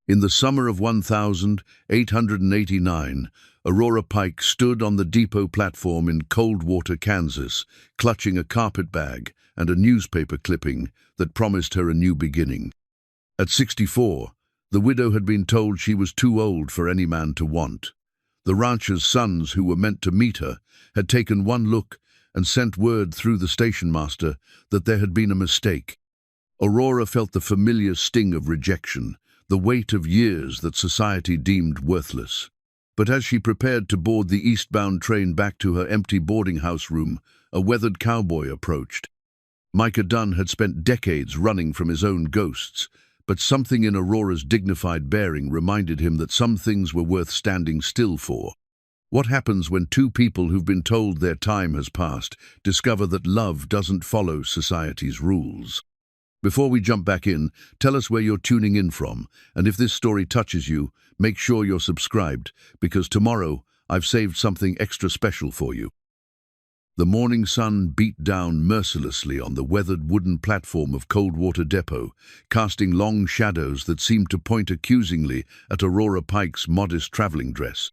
In the summer of 1889, Aurora Pike stood on the depot platform in Coldwater, Kansas, clutching a carpet bag and a newspaper clipping that promised her a new beginning. At 64, the widow had been told she was too old for any man to want. The rancher's sons, who were meant to meet her, had taken one look and sent word through the station master that there had been a mistake. Aurora felt the familiar sting of rejection, the weight of years that society deemed worthless. But as she prepared to board the eastbound train back to her empty boarding house room, a weathered cowboy approached. Micah Dunn had spent decades running from his own ghosts, but something in Aurora's dignified bearing reminded him that some things were worth standing still for. What happens when two people who've been told their time has passed discover that love doesn't follow society's rules? Before we jump back in, tell us where you're tuning in from, and if this story touches you, make sure you're subscribed, because tomorrow I've saved something extra special for you. The morning sun beat down mercilessly on the weathered wooden platform of Coldwater Depot, casting long shadows that seemed to point accusingly at Aurora Pike's modest traveling dress.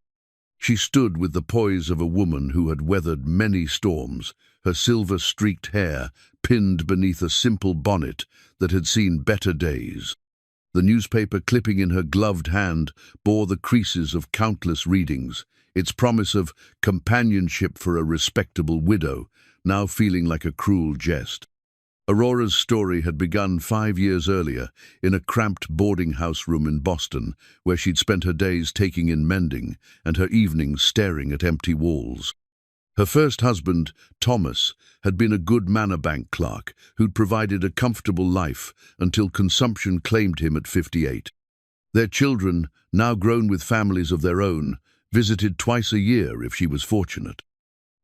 She stood with the poise of a woman who had weathered many storms, her silver-streaked hair pinned beneath a simple bonnet that had seen better days. The newspaper clipping in her gloved hand bore the creases of countless readings, its promise of companionship for a respectable widow, now feeling like a cruel jest. Aurora's story had begun 5 years earlier in a cramped boarding house room in Boston, where she'd spent her days taking in mending and her evenings staring at empty walls. Her first husband, Thomas, had been a good manor bank clerk who'd provided a comfortable life until consumption claimed him at 58. Their children, now grown with families of their own, visited twice a year if she was fortunate.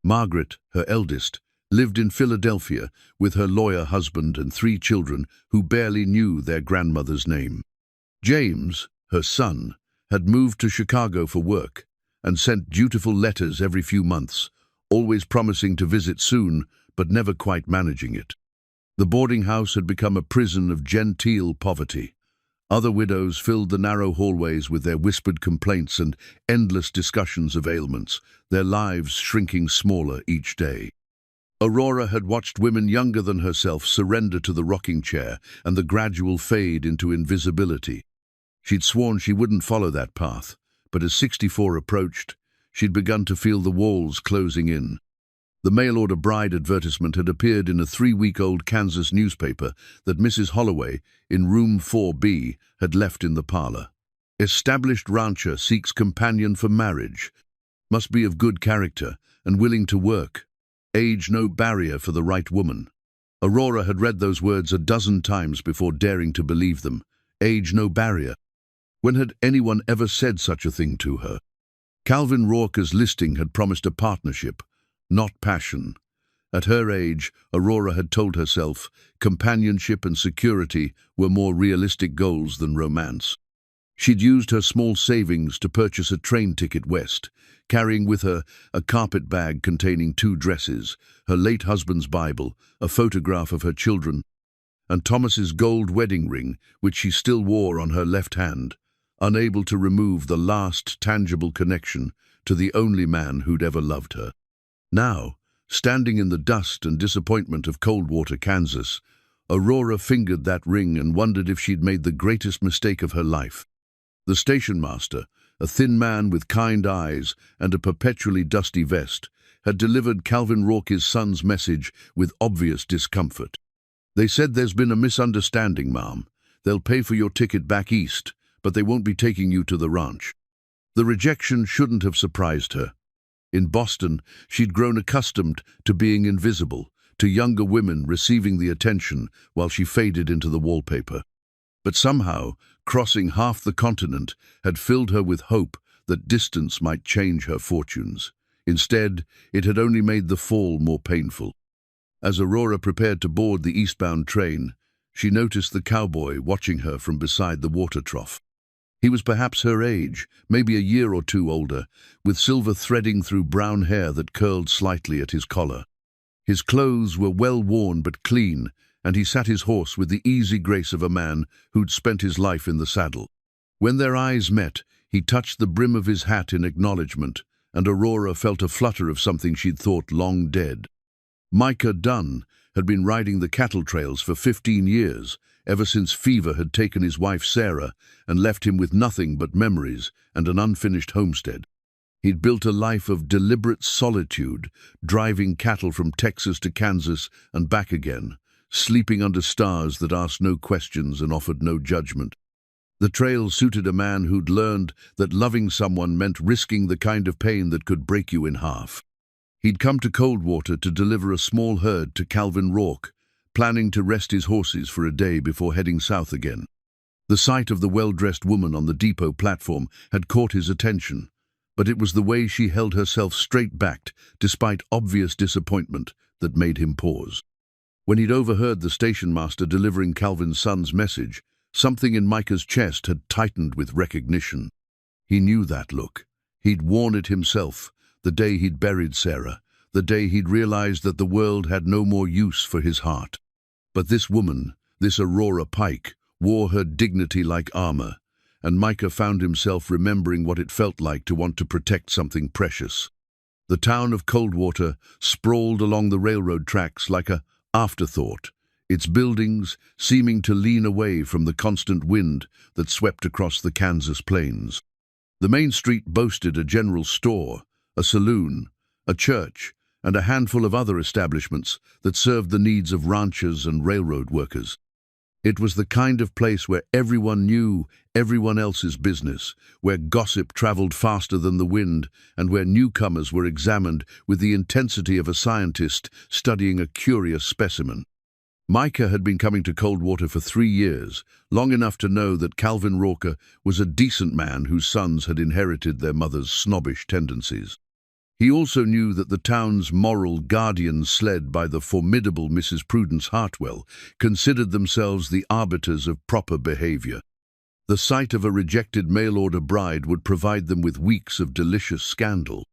Margaret, her eldest, lived in Philadelphia with her lawyer husband and 3 children who barely knew their grandmother's name. James, her son, had moved to Chicago for work and sent dutiful letters every few months, always promising to visit soon, but never quite managing it. The boarding house had become a prison of genteel poverty. Other widows filled the narrow hallways with their whispered complaints and endless discussions of ailments, their lives shrinking smaller each day. Aurora had watched women younger than herself surrender to the rocking chair and the gradual fade into invisibility. She'd sworn she wouldn't follow that path, but as 64 approached, she'd begun to feel the walls closing in. The mail-order bride advertisement had appeared in a 3-week-old Kansas newspaper that Mrs. Holloway, in room 4B, had left in the parlor. Established rancher seeks companion for marriage. Must be of good character and willing to work. Age no barrier for the right woman. Aurora had read those words a dozen times before daring to believe them. Age no barrier. When had anyone ever said such a thing to her? Calvin Rourke's listing had promised a partnership, not passion. At her age, Aurora had told herself, companionship and security were more realistic goals than romance. She'd used her small savings to purchase a train ticket west, carrying with her a carpet bag containing 2 dresses, her late husband's Bible, a photograph of her children, and Thomas's gold wedding ring, which she still wore on her left hand, unable to remove the last tangible connection to the only man who'd ever loved her. Now, standing in the dust and disappointment of Coldwater, Kansas, Aurora fingered that ring and wondered if she'd made the greatest mistake of her life. The station master, a thin man with kind eyes and a perpetually dusty vest, had delivered Calvin Rourke's son's message with obvious discomfort. "They said there's been a misunderstanding, ma'am. They'll pay for your ticket back east, but they won't be taking you to the ranch." The rejection shouldn't have surprised her. In Boston, she'd grown accustomed to being invisible, to younger women receiving the attention while she faded into the wallpaper. But somehow, crossing half the continent had filled her with hope that distance might change her fortunes. Instead, it had only made the fall more painful. As Aurora prepared to board the eastbound train, she noticed the cowboy watching her from beside the water trough. He was perhaps her age, maybe a year or 2 older, with silver threading through brown hair that curled slightly at his collar. His clothes were well worn but clean, and he sat his horse with the easy grace of a man who'd spent his life in the saddle. When their eyes met, he touched the brim of his hat in acknowledgement, and Aurora felt a flutter of something she'd thought long dead. Micah Dunn had been riding the cattle trails for 15 years, ever since fever had taken his wife Sarah and left him with nothing but memories and an unfinished homestead. He'd built a life of deliberate solitude, driving cattle from Texas to Kansas and back again, sleeping under stars that asked no questions and offered no judgment. The trail suited a man who'd learned that loving someone meant risking the kind of pain that could break you in half. He'd come to Coldwater to deliver a small herd to Calvin Rourke, planning to rest his horses for a day before heading south again. The sight of the well-dressed woman on the depot platform had caught his attention, but it was the way she held herself straight-backed, despite obvious disappointment, that made him pause. When he'd overheard the station master delivering Calvin's son's message, something in Micah's chest had tightened with recognition. He knew that look. He'd worn it himself, the day he'd buried Sarah, the day he'd realized that the world had no more use for his heart. But this woman, this Aurora Pike, wore her dignity like armor, and Micah found himself remembering what it felt like to want to protect something precious. The town of Coldwater sprawled along the railroad tracks like a afterthought, its buildings seeming to lean away from the constant wind that swept across the Kansas plains. The main street boasted a general store, a saloon, a church, and a handful of other establishments that served the needs of ranchers and railroad workers. It was the kind of place where everyone knew everyone else's business, where gossip traveled faster than the wind, and where newcomers were examined with the intensity of a scientist studying a curious specimen. Micah had been coming to Coldwater for 3 years, long enough to know that Calvin Rourke was a decent man whose sons had inherited their mother's snobbish tendencies. He also knew that the town's moral guardians, led by the formidable Mrs. Prudence Hartwell, considered themselves the arbiters of proper behavior. The sight of a rejected mail-order bride would provide them with weeks of delicious scandal.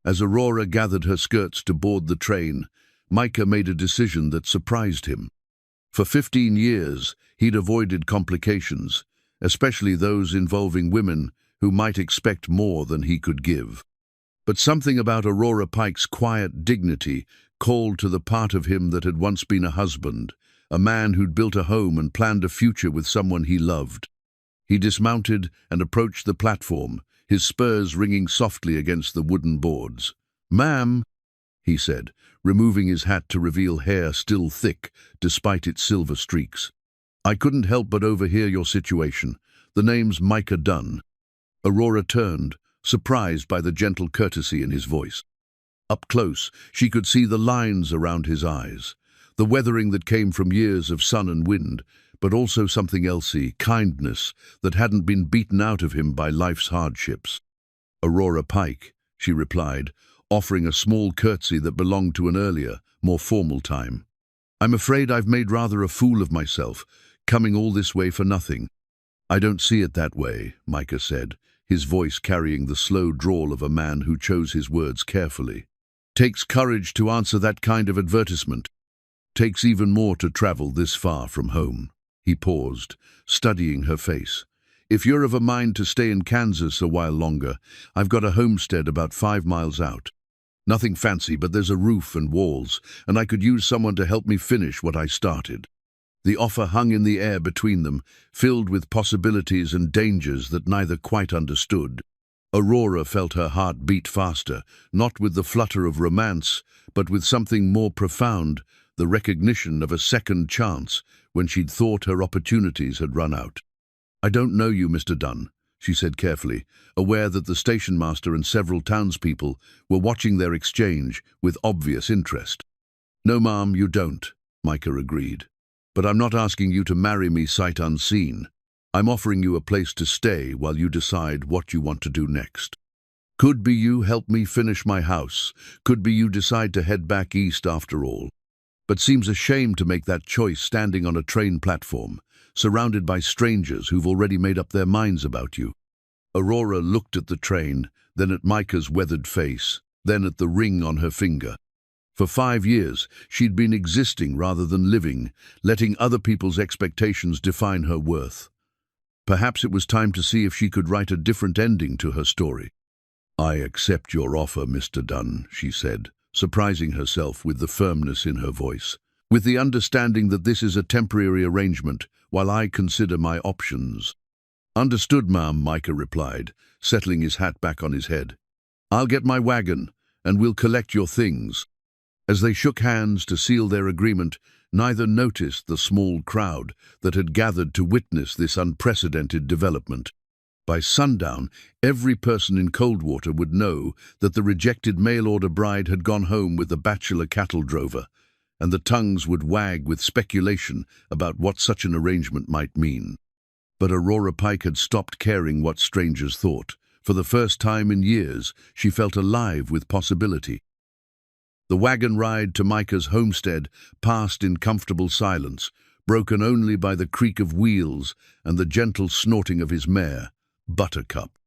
As Aurora gathered her skirts to board the train, Micah made a decision that surprised him. For 15 years, he'd avoided complications, especially those involving women who might expect more than he could give. But something about Aurora Pike's quiet dignity called to the part of him that had once been a husband, a man who'd built a home and planned a future with someone he loved. He dismounted and approached the platform, his spurs ringing softly against the wooden boards. "Ma'am," he said, removing his hat to reveal hair still thick despite its silver streaks. "I couldn't help but overhear your situation. The name's Micah Dunn." Aurora turned, surprised by the gentle courtesy in his voice. Up close, she could see the lines around his eyes, the weathering that came from years of sun and wind, but also something elsey, kindness that hadn't been beaten out of him by life's hardships. "Aurora Pike," she replied, offering a small curtsy that belonged to an earlier, more formal time. "I'm afraid I've made rather a fool of myself, coming all this way for nothing." "I don't see it that way," Micah said, his voice carrying the slow drawl of a man who chose his words carefully. "Takes courage to answer that kind of advertisement. Takes even more to travel this far from home." He paused, studying her face. "If you're of a mind to stay in Kansas a while longer, I've got a homestead about 5 miles out. Nothing fancy, but there's a roof and walls, and I could use someone to help me finish what I started." The offer hung in the air between them, filled with possibilities and dangers that neither quite understood. Aurora felt her heart beat faster, not with the flutter of romance, but with something more profound, the recognition of a second chance when she'd thought her opportunities had run out. "I don't know you, Mr. Dunn," she said carefully, aware that the station master and several townspeople were watching their exchange with obvious interest. "No, ma'am, you don't," Micah agreed. "But I'm not asking you to marry me sight unseen. I'm offering you a place to stay while you decide what you want to do next. Could be you help me finish my house, could be you decide to head back east after all. But seems a shame to make that choice standing on a train platform, surrounded by strangers who've already made up their minds about you." Aurora looked at the train, then at Micah's weathered face, then at the ring on her finger. For 5 years, she'd been existing rather than living, letting other people's expectations define her worth. Perhaps it was time to see if she could write a different ending to her story. "I accept your offer, Mr. Dunn," she said, surprising herself with the firmness in her voice, "with the understanding that this is a temporary arrangement while I consider my options." "Understood, ma'am," Micah replied, settling his hat back on his head. "I'll get my wagon, and we'll collect your things." As they shook hands to seal their agreement, neither noticed the small crowd that had gathered to witness this unprecedented development. By sundown, every person in Coldwater would know that the rejected mail-order bride had gone home with the bachelor cattle drover, and the tongues would wag with speculation about what such an arrangement might mean. But Aurora Pike had stopped caring what strangers thought. For the first time in years, she felt alive with possibility. The wagon ride to Micah's homestead passed in comfortable silence, broken only by the creak of wheels and the gentle snorting of his mare, Buttercup.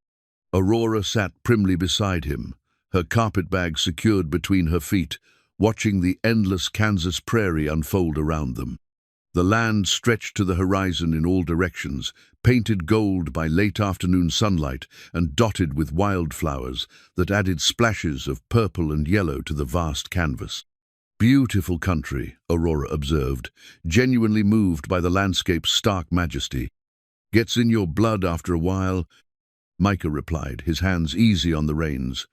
Aurora sat primly beside him, her carpetbag secured between her feet, watching the endless Kansas prairie unfold around them. The land stretched to the horizon in all directions, painted gold by late afternoon sunlight and dotted with wildflowers that added splashes of purple and yellow to the vast canvas. "Beautiful country," Aurora observed, genuinely moved by the landscape's stark majesty. "Gets in your blood after a while," Micah replied, his hands easy on the reins.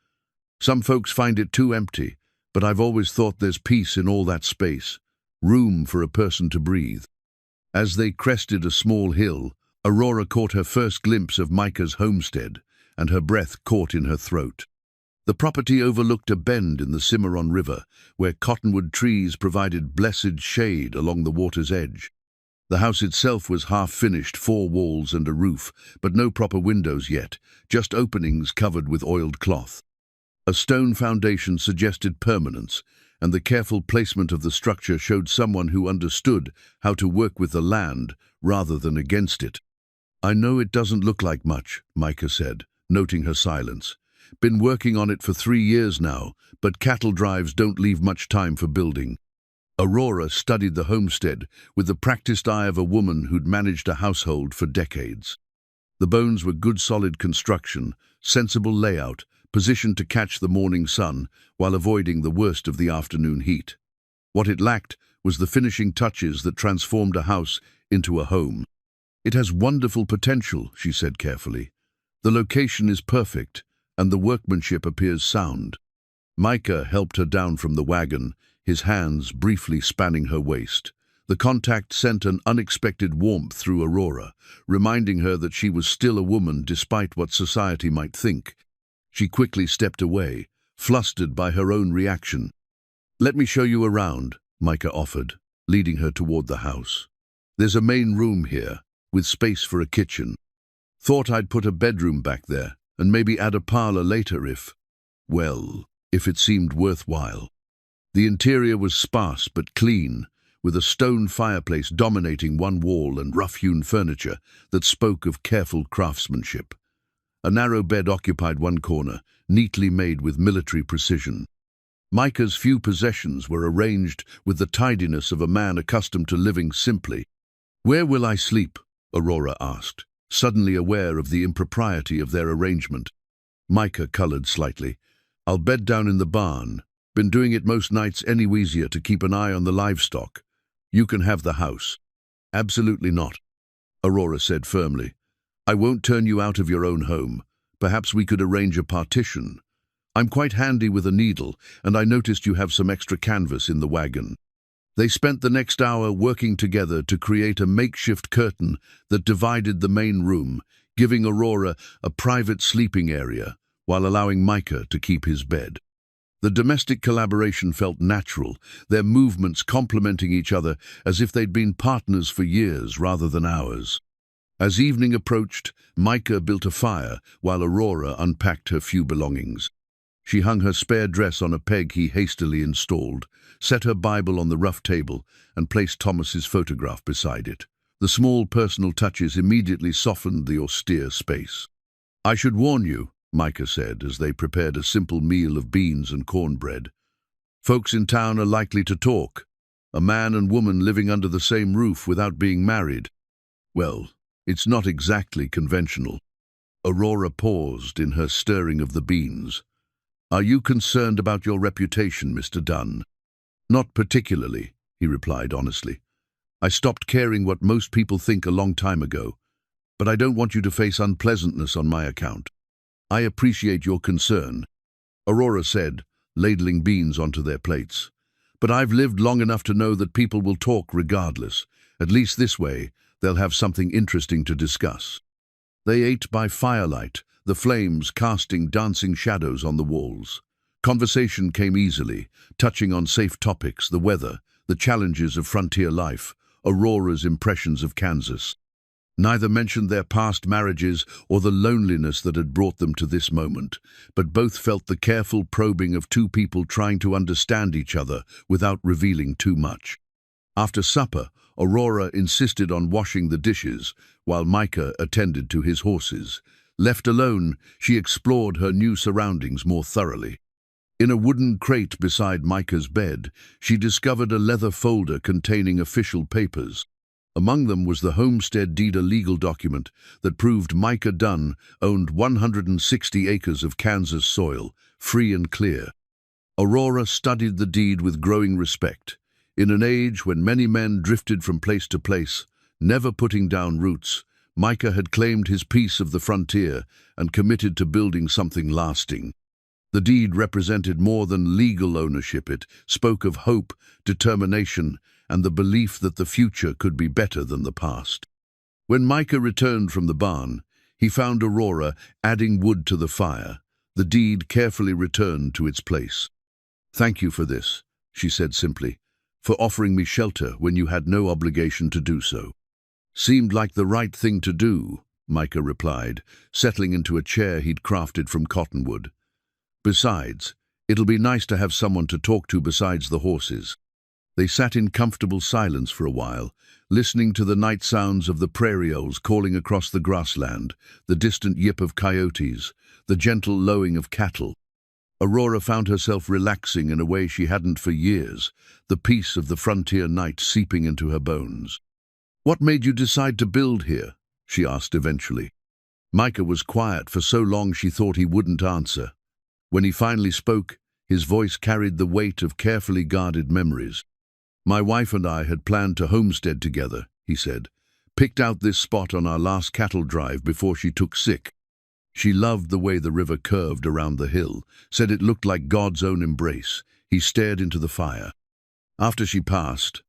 "Some folks find it too empty, but I've always thought there's peace in all that space. Room for a person to breathe." As they crested a small hill, Aurora caught her first glimpse of Micah's homestead, and her breath caught in her throat. The property overlooked a bend in the Cimarron River, where cottonwood trees provided blessed shade along the water's edge. The house itself was half-finished, 4 walls and a roof, but no proper windows yet, just openings covered with oiled cloth. A stone foundation suggested permanence, and the careful placement of the structure showed someone who understood how to work with the land rather than against it. "I know it doesn't look like much," Micah said, noting her silence. "Been working on it for 3 years now, but cattle drives don't leave much time for building." Aurora studied the homestead with the practiced eye of a woman who'd managed a household for decades. The bones were good solid construction, sensible layout, positioned to catch the morning sun while avoiding the worst of the afternoon heat. What it lacked was the finishing touches that transformed a house into a home. "It has wonderful potential," she said carefully. "The location is perfect, and the workmanship appears sound." Micah helped her down from the wagon, his hands briefly spanning her waist. The contact sent an unexpected warmth through Aurora, reminding her that she was still a woman despite what society might think. She quickly stepped away, flustered by her own reaction. "Let me show you around," Micah offered, leading her toward the house. "There's a main room here, with space for a kitchen. Thought I'd put a bedroom back there, and maybe add a parlor later if it seemed worthwhile." The interior was sparse but clean, with a stone fireplace dominating one wall and rough-hewn furniture that spoke of careful craftsmanship. A narrow bed occupied one corner, neatly made with military precision. Micah's few possessions were arranged with the tidiness of a man accustomed to living simply. "Where will I sleep?" Aurora asked, suddenly aware of the impropriety of their arrangement. Micah colored slightly. "I'll bed down in the barn. Been doing it most nights easier to keep an eye on the livestock. You can have the house." "Absolutely not," Aurora said firmly. "I won't turn you out of your own home. Perhaps we could arrange a partition. I'm quite handy with a needle, and I noticed you have some extra canvas in the wagon." They spent the next hour working together to create a makeshift curtain that divided the main room, giving Aurora a private sleeping area while allowing Micah to keep his bed. The domestic collaboration felt natural, their movements complementing each other as if they'd been partners for years rather than hours. As evening approached, Micah built a fire while Aurora unpacked her few belongings. She hung her spare dress on a peg he hastily installed, set her Bible on the rough table, and placed Thomas's photograph beside it. The small personal touches immediately softened the austere space. "I should warn you," Micah said as they prepared a simple meal of beans and cornbread. "Folks in town are likely to talk. A man and woman living under the same roof without being married. Well, It's not exactly conventional. Aurora paused in her stirring of the beans. Are you concerned about your reputation, Mr. Dunn? Not particularly, he replied honestly. I stopped caring what most people think a long time ago, but I don't want you to face unpleasantness on my account. I appreciate your concern, Aurora said, ladling beans onto their plates. But I've lived long enough to know that people will talk regardless. At least this way, they'll have something interesting to discuss. They ate by firelight, the flames casting dancing shadows on the walls. Conversation came easily, touching on safe topics, the weather, the challenges of frontier life, Aurora's impressions of Kansas. Neither mentioned their past marriages or the loneliness that had brought them to this moment, but both felt the careful probing of two people trying to understand each other without revealing too much. After supper, Aurora insisted on washing the dishes, while Micah attended to his horses. Left alone, she explored her new surroundings more thoroughly. In a wooden crate beside Micah's bed, she discovered a leather folder containing official papers. Among them was the homestead deed, a legal document that proved Micah Dunn owned 160 acres of Kansas soil, free and clear. Aurora studied the deed with growing respect. In an age when many men drifted from place to place, never putting down roots, Micah had claimed his piece of the frontier and committed to building something lasting. The deed represented more than legal ownership. It spoke of hope, determination, and the belief that the future could be better than the past. When Micah returned from the barn, he found Aurora adding wood to the fire. The deed carefully returned to its place. "Thank you for this," she said simply, "for offering me shelter when you had no obligation to do so." "Seemed like the right thing to do," Micah replied, settling into a chair he'd crafted from cottonwood. "Besides, it'll be nice to have someone to talk to besides the horses." They sat in comfortable silence for a while, listening to the night sounds of the prairie owls calling across the grassland, the distant yip of coyotes, the gentle lowing of cattle. Aurora found herself relaxing in a way she hadn't for years, the peace of the frontier night seeping into her bones. "What made you decide to build here?" she asked eventually. Micah was quiet for so long she thought he wouldn't answer. When he finally spoke, his voice carried the weight of carefully guarded memories. "My wife and I had planned to homestead together," he said. "Picked out this spot on our last cattle drive before she took sick. She loved the way the river curved around the hill, said it looked like God's own embrace." He stared into the fire. "After she passed,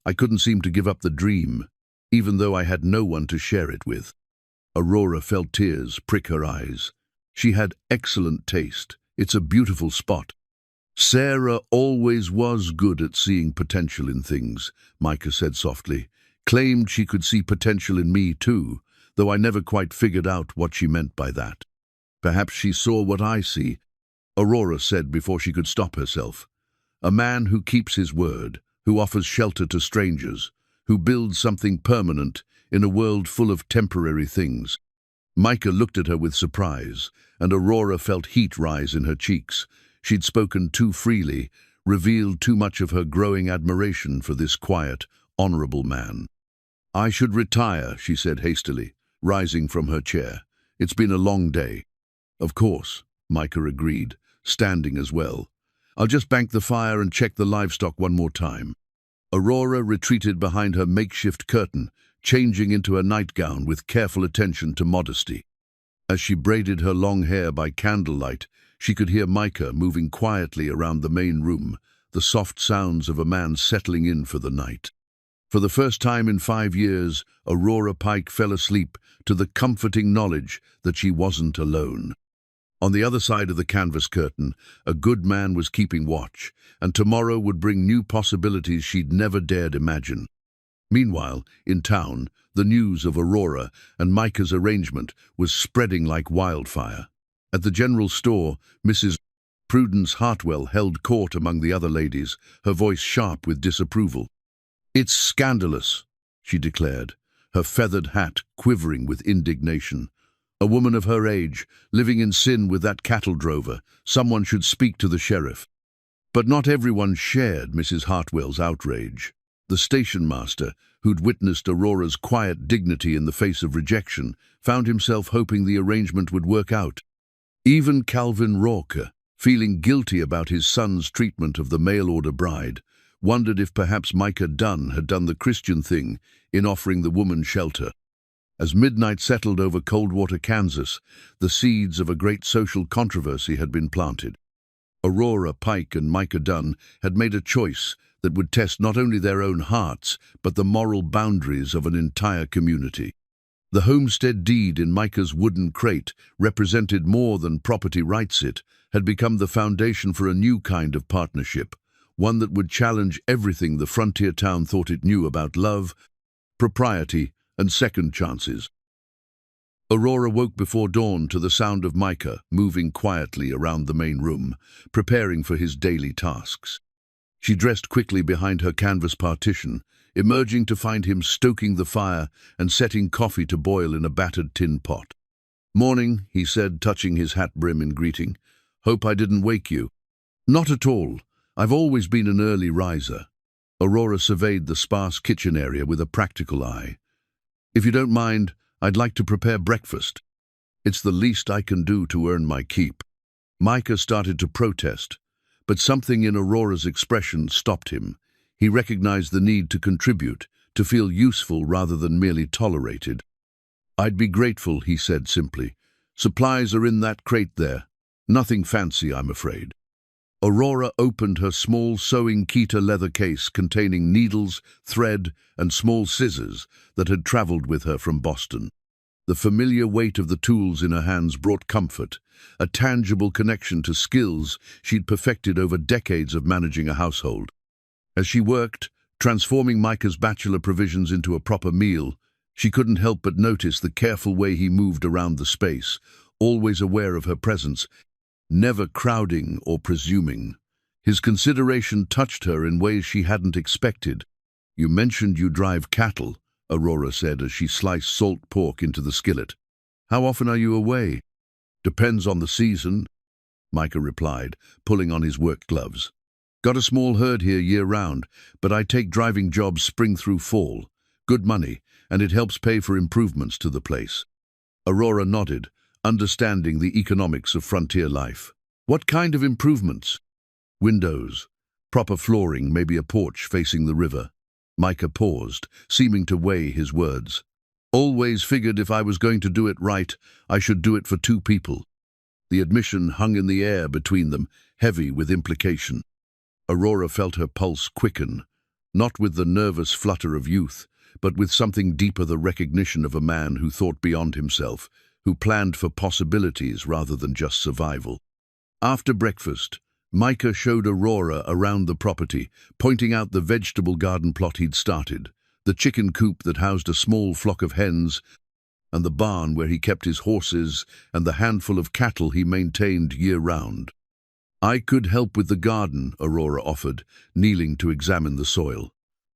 I couldn't seem to give up the dream, even though I had no one to share it with." Aurora felt tears prick her eyes. She had excellent taste. It's a beautiful spot. "Sarah always was good at seeing potential in things," Micah said softly. "Claimed she could see potential in me too, though I never quite figured out what she meant by that. Perhaps she saw what I see," Aurora said before she could stop herself. "A man who keeps his word, who offers shelter to strangers, who builds something permanent in a world full of temporary things." Micah looked at her with surprise, and Aurora felt heat rise in her cheeks. She'd spoken too freely, revealed too much of her growing admiration for this quiet, honorable man. "I should retire," she said hastily, rising from her chair. "It's been a long day." "Of course," Micah agreed, standing as well. "I'll just bank the fire and check the livestock one more time." Aurora retreated behind her makeshift curtain, changing into a nightgown with careful attention to modesty. As she braided her long hair by candlelight, she could hear Micah moving quietly around the main room, the soft sounds of a man settling in for the night. For the first time in 5 years, Aurora Pike fell asleep to the comforting knowledge that she wasn't alone. On the other side of the canvas curtain, a good man was keeping watch, and tomorrow would bring new possibilities she'd never dared imagine. Meanwhile, in town, the news of Aurora and Micah's arrangement was spreading like wildfire. At the general store, Mrs. Prudence Hartwell held court among the other ladies, her voice sharp with disapproval. "It's scandalous," she declared, her feathered hat quivering with indignation. "A woman of her age, living in sin with that cattle drover. Someone should speak to the sheriff." But not everyone shared Mrs. Hartwell's outrage. The station master, who'd witnessed Aurora's quiet dignity in the face of rejection, found himself hoping the arrangement would work out. Even Calvin Rourke, feeling guilty about his son's treatment of the mail-order bride, wondered if perhaps Micah Dunn had done the Christian thing in offering the woman shelter. As midnight settled over Coldwater, Kansas, the seeds of a great social controversy had been planted. Aurora Pike and Micah Dunn had made a choice that would test not only their own hearts, but the moral boundaries of an entire community. The homestead deed in Micah's wooden crate represented more than property rights. It had become the foundation for a new kind of partnership, one that would challenge everything the frontier town thought it knew about love, propriety, and second chances. Aurora woke before dawn to the sound of Micah moving quietly around the main room, preparing for his daily tasks. She dressed quickly behind her canvas partition, emerging to find him stoking the fire and setting coffee to boil in a battered tin pot. "Morning," he said, touching his hat brim in greeting. "Hope I didn't wake you." "Not at all. I've always been an early riser." Aurora surveyed the sparse kitchen area with a practical eye. "If you don't mind, I'd like to prepare breakfast. It's the least I can do to earn my keep." Micah started to protest, but something in Aurora's expression stopped him. He recognized the need to contribute, to feel useful rather than merely tolerated. "I'd be grateful," he said simply. "Supplies are in that crate there. Nothing fancy, I'm afraid." Aurora opened her small sewing Kita leather case containing needles, thread, and small scissors that had traveled with her from Boston. The familiar weight of the tools in her hands brought comfort, a tangible connection to skills she'd perfected over decades of managing a household. As she worked, transforming Micah's bachelor provisions into a proper meal, she couldn't help but notice the careful way he moved around the space, always aware of her presence, never crowding or presuming. His consideration touched her in ways she hadn't expected. "You mentioned you drive cattle," Aurora said as she sliced salt pork into the skillet. "How often are you away?" "Depends on the season," Micah replied, pulling on his work gloves. "Got a small herd here year-round, but I take driving jobs spring through fall. Good money, and it helps pay for improvements to the place." Aurora nodded, understanding the economics of frontier life. "What kind of improvements?" "Windows, proper flooring, maybe a porch facing the river." Micah paused, seeming to weigh his words. "Always figured if I was going to do it right, I should do it for two people." The admission hung in the air between them, heavy with implication. Aurora felt her pulse quicken, not with the nervous flutter of youth, but with something deeper, the recognition of a man who thought beyond himself, who planned for possibilities rather than just survival. After breakfast, Micah showed Aurora around the property, pointing out the vegetable garden plot he'd started, the chicken coop that housed a small flock of hens, and the barn where he kept his horses and the handful of cattle he maintained year-round. "I could help with the garden," Aurora offered, kneeling to examine the soil.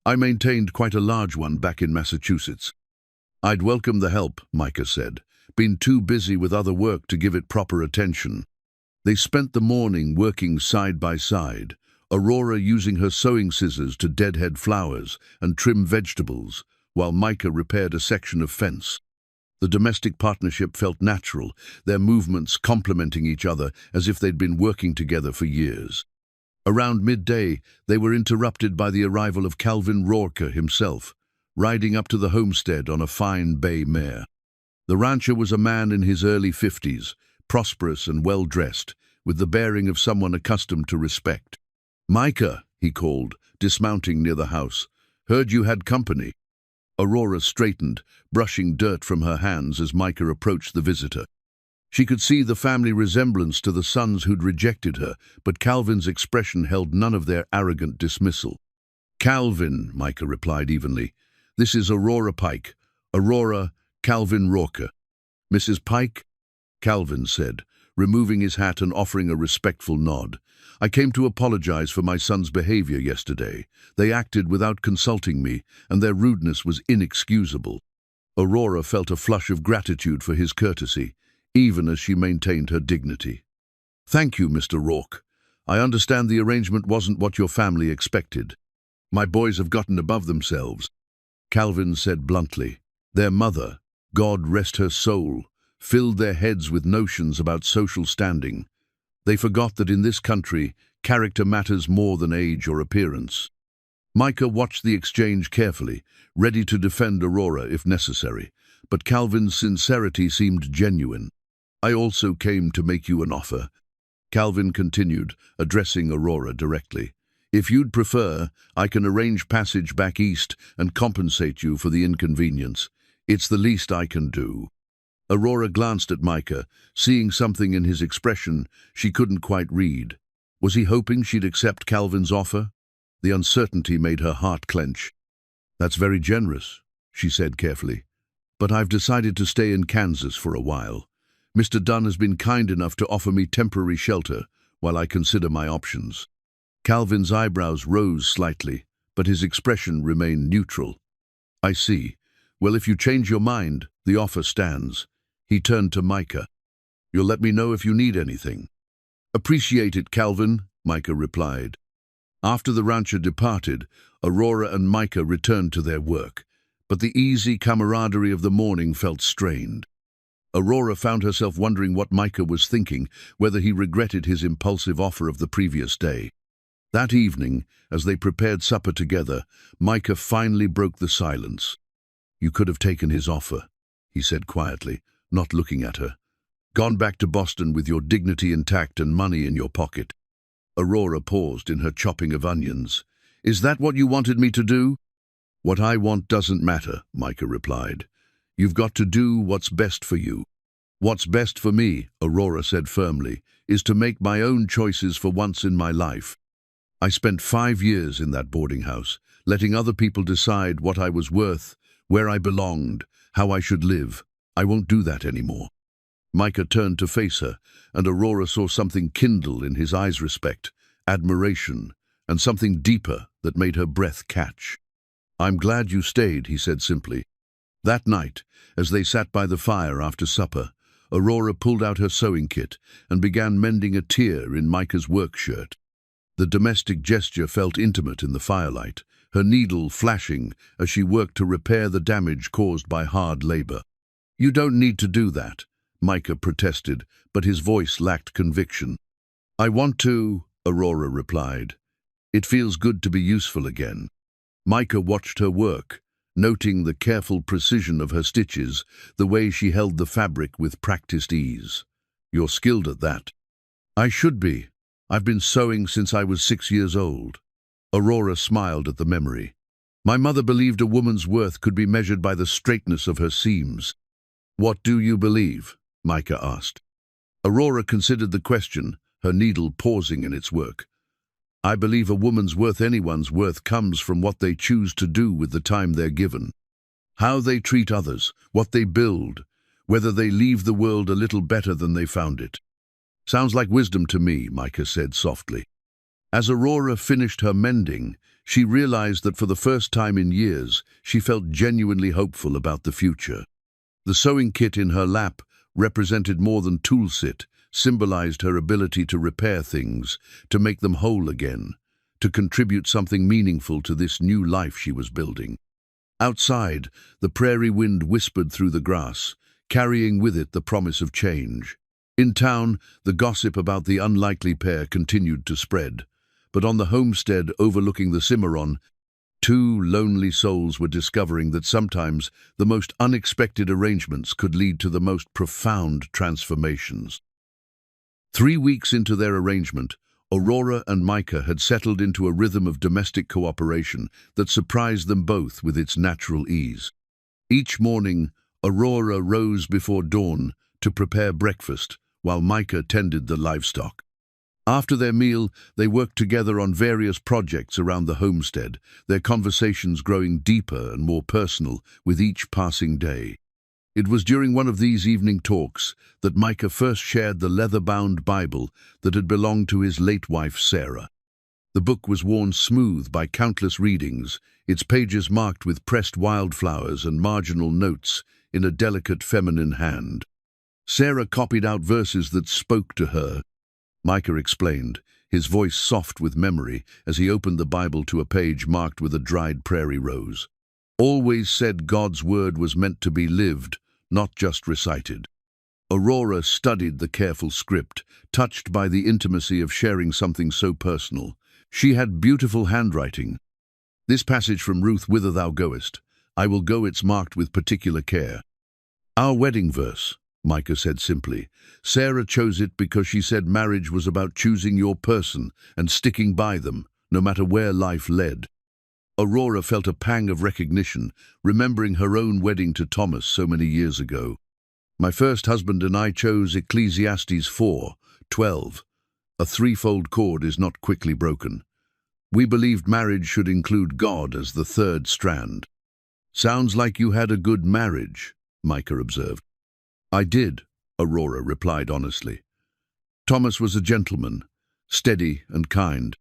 "I maintained quite a large one back in Massachusetts." "I'd welcome the help," Micah said. "Been too busy with other work to give it proper attention." They spent the morning working side by side, Aurora using her sewing scissors to deadhead flowers and trim vegetables, while Micah repaired a section of fence. The domestic partnership felt natural, their movements complementing each other as if they'd been working together for years. Around midday, they were interrupted by the arrival of Calvin Rourke himself, riding up to the homestead on a fine bay mare. The rancher was a man in his early 50s, prosperous and well-dressed, with the bearing of someone accustomed to respect. "Micah," he called, dismounting near the house. "Heard you had company." Aurora straightened, brushing dirt from her hands as Micah approached the visitor. She could see the family resemblance to the sons who'd rejected her, but Calvin's expression held none of their arrogant dismissal. "Calvin," Micah replied evenly. "This is Aurora Pike. Aurora, Calvin Rourke." "Mrs. Pike?" Calvin said, removing his hat and offering a respectful nod. "I came to apologize for my son's behavior yesterday. They acted without consulting me, and their rudeness was inexcusable." Aurora felt a flush of gratitude for his courtesy, even as she maintained her dignity. "Thank you, Mr. Rourke. I understand the arrangement wasn't what your family expected." My boys have gotten above themselves, Calvin said bluntly. Their mother, God rest her soul, filled their heads with notions about social standing. They forgot that in this country, character matters more than age or appearance. Micah watched the exchange carefully, ready to defend Aurora if necessary, but Calvin's sincerity seemed genuine. I also came to make you an offer, Calvin continued, addressing Aurora directly. If you'd prefer, I can arrange passage back east and compensate you for the inconvenience. It's the least I can do. Aurora glanced at Micah, seeing something in his expression she couldn't quite read. Was he hoping she'd accept Calvin's offer? The uncertainty made her heart clench. That's very generous, she said carefully. But I've decided to stay in Kansas for a while. Mr. Dunn has been kind enough to offer me temporary shelter while I consider my options. Calvin's eyebrows rose slightly, but his expression remained neutral. I see. Well, if you change your mind, the offer stands. He turned to Micah. You'll let me know if you need anything. Appreciate it, Calvin, Micah replied. After the rancher departed, Aurora and Micah returned to their work, but the easy camaraderie of the morning felt strained. Aurora found herself wondering what Micah was thinking, whether he regretted his impulsive offer of the previous day. That evening, as they prepared supper together, Micah finally broke the silence. You could have taken his offer, he said quietly, not looking at her. Gone back to Boston with your dignity intact and money in your pocket. Aurora paused in her chopping of onions. Is that what you wanted me to do? What I want doesn't matter, Micah replied. You've got to do what's best for you. What's best for me, Aurora said firmly, is to make my own choices for once in my life. I spent 5 years in that boarding house, letting other people decide what I was worth, where I belonged, how I should live. I won't do that anymore. Micah turned to face her, and Aurora saw something kindle in his eyes: respect, admiration, and something deeper that made her breath catch. I'm glad you stayed, he said simply. That night, as they sat by the fire after supper, Aurora pulled out her sewing kit and began mending a tear in Micah's work shirt. The domestic gesture felt intimate in the firelight, her needle flashing as she worked to repair the damage caused by hard labor. You don't need to do that, Micah protested, but his voice lacked conviction. I want to, Aurora replied. It feels good to be useful again. Micah watched her work, noting the careful precision of her stitches, the way she held the fabric with practiced ease. You're skilled at that. I should be. I've been sewing since I was 6 years old. Aurora smiled at the memory. My mother believed a woman's worth could be measured by the straightness of her seams. What do you believe? Micah asked. Aurora considered the question, her needle pausing in its work. I believe a woman's worth, anyone's worth, comes from what they choose to do with the time they're given. How they treat others, what they build, whether they leave the world a little better than they found it. Sounds like wisdom to me, Micah said softly. As Aurora finished her mending, she realized that for the first time in years, she felt genuinely hopeful about the future. The sewing kit in her lap represented more than toolset, symbolized her ability to repair things, to make them whole again, to contribute something meaningful to this new life she was building. Outside, the prairie wind whispered through the grass, carrying with it the promise of change. In town, the gossip about the unlikely pair continued to spread, but on the homestead overlooking the Cimarron, 2 lonely souls were discovering that sometimes the most unexpected arrangements could lead to the most profound transformations. 3 weeks into their arrangement, Aurora and Micah had settled into a rhythm of domestic cooperation that surprised them both with its natural ease. Each morning, Aurora rose before dawn to prepare breakfast, while Micah tended the livestock. After their meal, they worked together on various projects around the homestead, their conversations growing deeper and more personal with each passing day. It was during one of these evening talks that Micah first shared the leather-bound Bible that had belonged to his late wife, Sarah. The book was worn smooth by countless readings, its pages marked with pressed wildflowers and marginal notes in a delicate feminine hand. Sarah copied out verses that spoke to her. Micah explained, his voice soft with memory as he opened the Bible to a page marked with a dried prairie rose. Always said God's word was meant to be lived, not just recited. Aurora studied the careful script, touched by the intimacy of sharing something so personal. She had beautiful handwriting. This passage from Ruth, "Whither thou goest, I will go," it's marked with particular care. "Our wedding verse," Micah said simply. "Sarah chose it because she said marriage was about choosing your person and sticking by them, no matter where life led." Aurora felt a pang of recognition, remembering her own wedding to Thomas so many years ago. "My first husband and I chose Ecclesiastes 4:12. A threefold cord is not quickly broken. We believed marriage should include God as the third strand." "Sounds like you had a good marriage," Micah observed. "I did," Aurora replied honestly. "Thomas was a gentleman, steady and kind.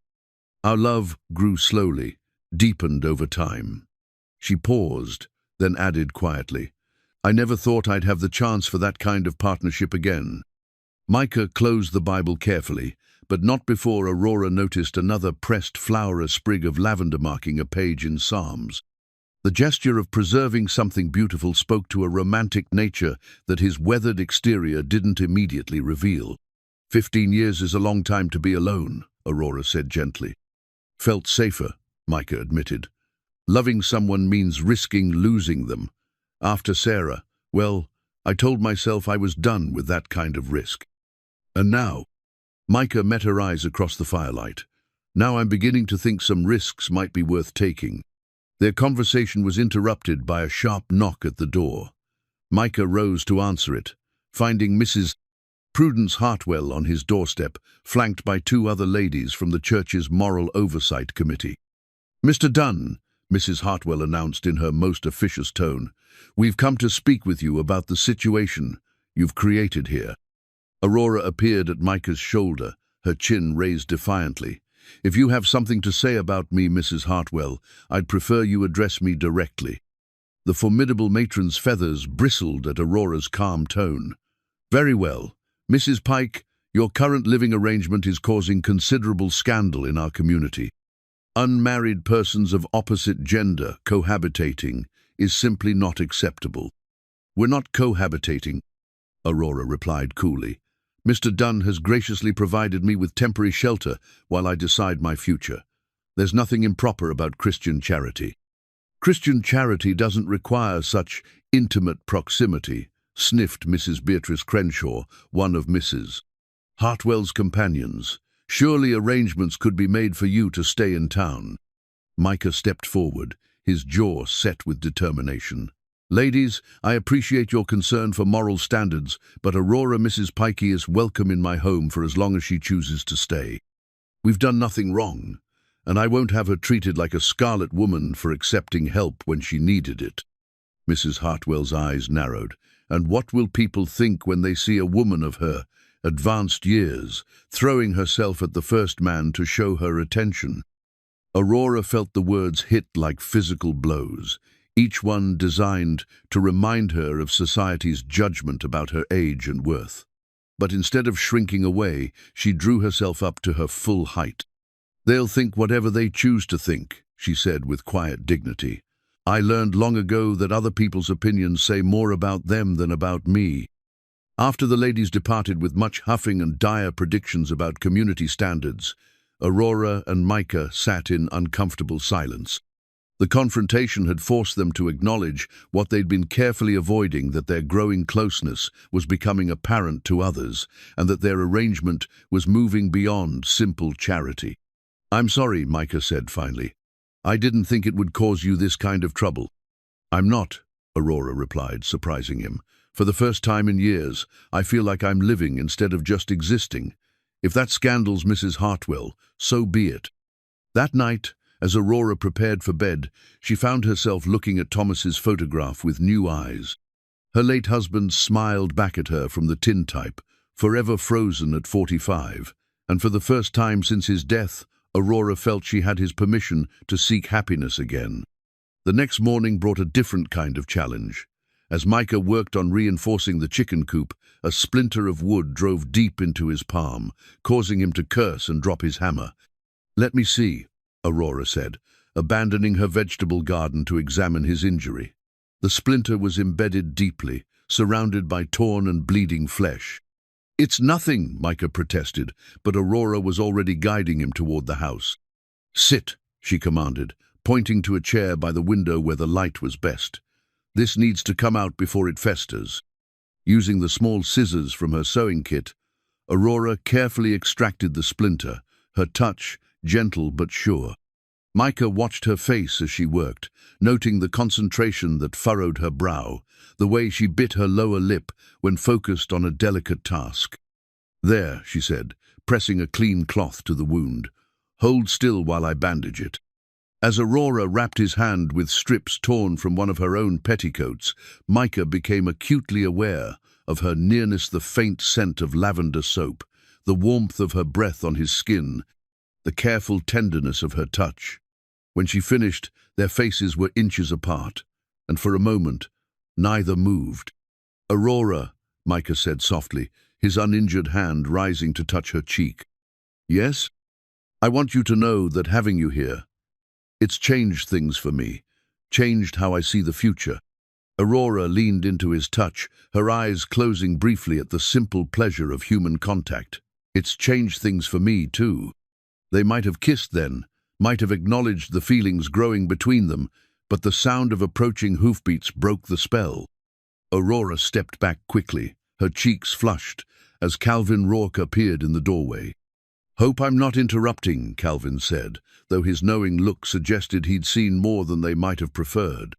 Our love grew slowly, deepened over time." She paused, then added quietly, "I never thought I'd have the chance for that kind of partnership again." Micah closed the Bible carefully, but not before Aurora noticed another pressed flower, a sprig of lavender marking a page in Psalms. The gesture of preserving something beautiful spoke to a romantic nature that his weathered exterior didn't immediately reveal. 15 years is a long time to be alone," Aurora said gently. "Felt safer," Micah admitted. "Loving someone means risking losing them. After Sarah, well, I told myself I was done with that kind of risk. And now," Micah met her eyes across the firelight, "now I'm beginning to think some risks might be worth taking." Their conversation was interrupted by a sharp knock at the door. Micah rose to answer it, finding Mrs. Prudence Hartwell on his doorstep, flanked by 2 other ladies from the church's Moral Oversight Committee. "Mr. Dunn," Mrs. Hartwell announced in her most officious tone, "we've come to speak with you about the situation you've created here." Aurora appeared at Micah's shoulder, her chin raised defiantly. "If you have something to say about me, Mrs. Hartwell, I'd prefer you address me directly." The formidable matron's feathers bristled at Aurora's calm tone. "Very well. Mrs. Pike, your current living arrangement is causing considerable scandal in our community. Unmarried persons of opposite gender cohabitating is simply not acceptable." "We're not cohabitating," Aurora replied coolly. "Mr. Dunn has graciously provided me with temporary shelter while I decide my future. There's nothing improper about Christian charity." "Christian charity doesn't require such intimate proximity," sniffed Mrs. Beatrice Crenshaw, one of Mrs. Hartwell's companions. "Surely arrangements could be made for you to stay in town." Micah stepped forward, his jaw set with determination. "Ladies, I appreciate your concern for moral standards, but Aurora Mrs. Pikey is welcome in my home for as long as she chooses to stay. We've done nothing wrong, and I won't have her treated like a scarlet woman for accepting help when she needed it." Mrs. Hartwell's eyes narrowed. "And what will people think when they see a woman of her advanced years throwing herself at the first man to show her attention?" Aurora felt the words hit like physical blows, each one designed to remind her of society's judgment about her age and worth. But instead of shrinking away, she drew herself up to her full height. "They'll think whatever they choose to think," she said with quiet dignity. "I learned long ago that other people's opinions say more about them than about me." After the ladies departed with much huffing and dire predictions about community standards, Aurora and Micah sat in uncomfortable silence. The confrontation had forced them to acknowledge what they'd been carefully avoiding, that their growing closeness was becoming apparent to others, and that their arrangement was moving beyond simple charity. "I'm sorry," Micah said finally. "I didn't think it would cause you this kind of trouble." "I'm not," Aurora replied, surprising him. "For the first time in years, I feel like I'm living instead of just existing. If that scandals Mrs. Hartwell, so be it." That night, as Aurora prepared for bed, she found herself looking at Thomas's photograph with new eyes. Her late husband smiled back at her from the tintype, forever frozen at 45, and for the first time since his death, Aurora felt she had his permission to seek happiness again. The next morning brought a different kind of challenge. As Micah worked on reinforcing the chicken coop, a splinter of wood drove deep into his palm, causing him to curse and drop his hammer. "Let me see," Aurora said, abandoning her vegetable garden to examine his injury. The splinter was embedded deeply, surrounded by torn and bleeding flesh. "It's nothing," Micah protested, but Aurora was already guiding him toward the house. "Sit," she commanded, pointing to a chair by the window where the light was best. "This needs to come out before it festers." Using the small scissors from her sewing kit, Aurora carefully extracted the splinter, her touch gentle but sure. Micah watched her face as she worked, noting the concentration that furrowed her brow, the way she bit her lower lip when focused on a delicate task. "There," she said, pressing a clean cloth to the wound. "Hold still while I bandage it." As Aurora wrapped his hand with strips torn from one of her own petticoats, Micah became acutely aware of her nearness, the faint scent of lavender soap, the warmth of her breath on his skin, the careful tenderness of her touch. When she finished, their faces were inches apart, and for a moment, neither moved. "Aurora," Micah said softly, his uninjured hand rising to touch her cheek. "Yes? I want you to know that having you here, it's changed things for me, changed how I see the future." Aurora leaned into his touch, her eyes closing briefly at the simple pleasure of human contact. "It's changed things for me, too." They might have kissed then, might have acknowledged the feelings growing between them, but the sound of approaching hoofbeats broke the spell. Aurora stepped back quickly, her cheeks flushed, as Calvin Rourke appeared in the doorway. "Hope I'm not interrupting," Calvin said, though his knowing look suggested he'd seen more than they might have preferred.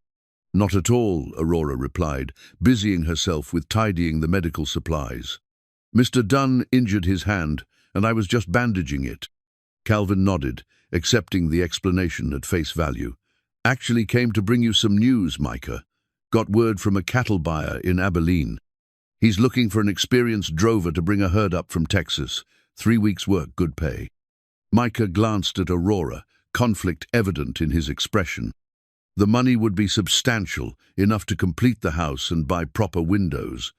"Not at all," Aurora replied, busying herself with tidying the medical supplies. "Mr. Dunn injured his hand, and I was just bandaging it." Calvin nodded, accepting the explanation at face value. "Actually came to bring you some news, Micah. Got word from a cattle buyer in Abilene. He's looking for an experienced drover to bring a herd up from Texas. 3 weeks' work, good pay." Micah glanced at Aurora, conflict evident in his expression. The money would be substantial, enough to complete the house and buy proper windows,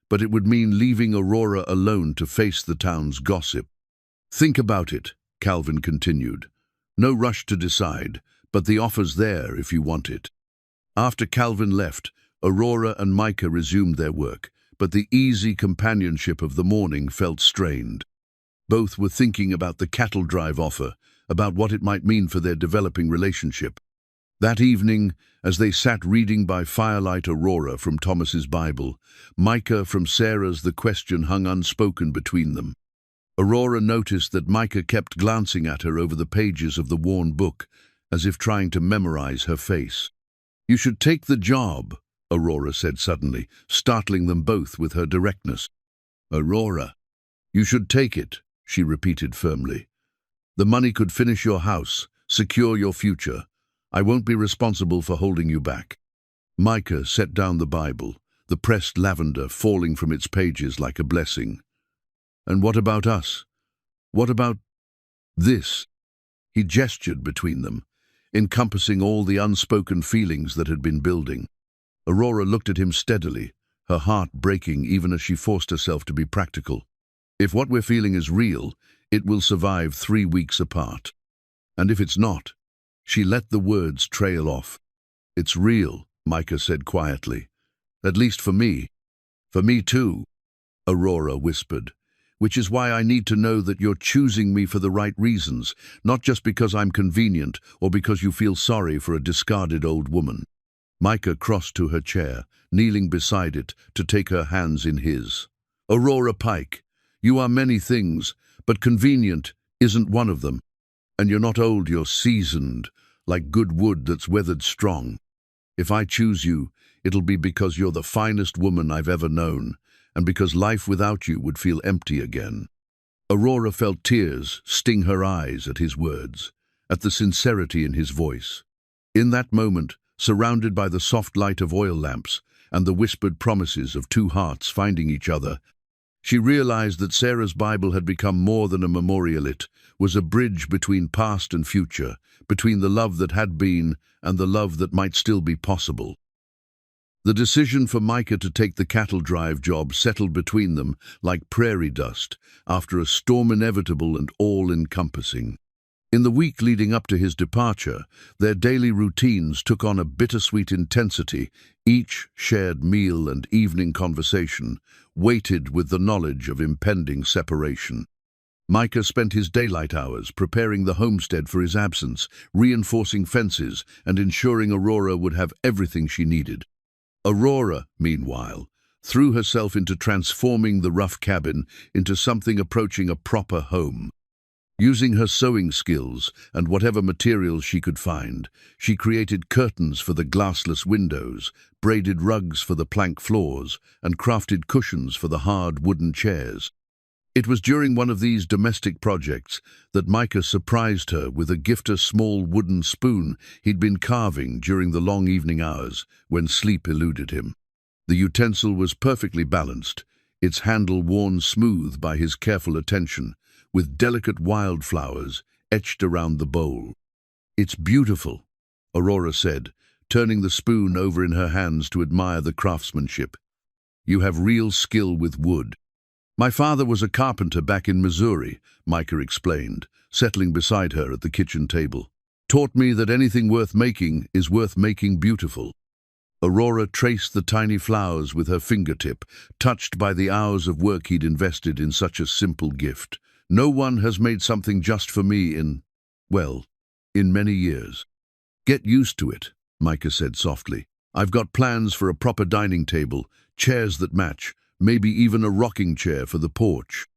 but it would mean leaving Aurora alone to face the town's gossip. "Think about it," Calvin continued. "No rush to decide, but the offer's there if you want it." After Calvin left, Aurora and Micah resumed their work, but the easy companionship of the morning felt strained. Both were thinking about the cattle drive offer, about what it might mean for their developing relationship. That evening, as they sat reading by firelight, Aurora from Thomas's Bible, Micah from Sarah's, the question hung unspoken between them. Aurora noticed that Micah kept glancing at her over the pages of the worn book, as if trying to memorize her face. "You should take the job," Aurora said suddenly, startling them both with her directness. "Aurora, you should take it," she repeated firmly. "The money could finish your house, secure your future. I won't be responsible for holding you back." Micah set down the Bible, the pressed lavender falling from its pages like a blessing. "And what about us? What about this?" He gestured between them, encompassing all the unspoken feelings that had been building. Aurora looked at him steadily, her heart breaking even as she forced herself to be practical. "If what we're feeling is real, it will survive 3 weeks apart. And if it's not," she let the words trail off. "It's real," Micah said quietly. "At least for me." "For me too," Aurora whispered. "Which is why I need to know that you're choosing me for the right reasons, not just because I'm convenient or because you feel sorry for a discarded old woman." Micah crossed to her chair, kneeling beside it to take her hands in his. "Aurora Pike, you are many things, but convenient isn't one of them. And you're not old, you're seasoned, like good wood that's weathered strong. If I choose you, it'll be because you're the finest woman I've ever known, and because life without you would feel empty again." Aurora felt tears sting her eyes at his words, at the sincerity in his voice. In that moment, surrounded by the soft light of oil lamps and the whispered promises of two hearts finding each other, she realized that Sarah's Bible had become more than a memorial. It was a bridge between past and future, between the love that had been and the love that might still be possible. The decision for Micah to take the cattle drive job settled between them like prairie dust after a storm inevitable and all-encompassing. In the week leading up to his departure, their daily routines took on a bittersweet intensity. Each shared meal and evening conversation weighted with the knowledge of impending separation. Micah spent his daylight hours preparing the homestead for his absence, reinforcing fences and ensuring Aurora would have everything she needed. Aurora, meanwhile, threw herself into transforming the rough cabin into something approaching a proper home. Using her sewing skills and whatever materials she could find, she created curtains for the glassless windows, braided rugs for the plank floors, and crafted cushions for the hard wooden chairs. It was during one of these domestic projects that Micah surprised her with a gift, a small wooden spoon he'd been carving during the long evening hours when sleep eluded him. The utensil was perfectly balanced, its handle worn smooth by his careful attention, with delicate wildflowers etched around the bowl. "It's beautiful," Aurora said, turning the spoon over in her hands to admire the craftsmanship. "You have real skill with wood." "My father was a carpenter back in Missouri," Micah explained, settling beside her at the kitchen table. "Taught me that anything worth making is worth making beautiful." Aurora traced the tiny flowers with her fingertip, touched by the hours of work he'd invested in such a simple gift. "No one has made something just for me in many years." "Get used to it," Micah said softly. "I've got plans for a proper dining table, chairs that match, maybe even a rocking chair for the porch."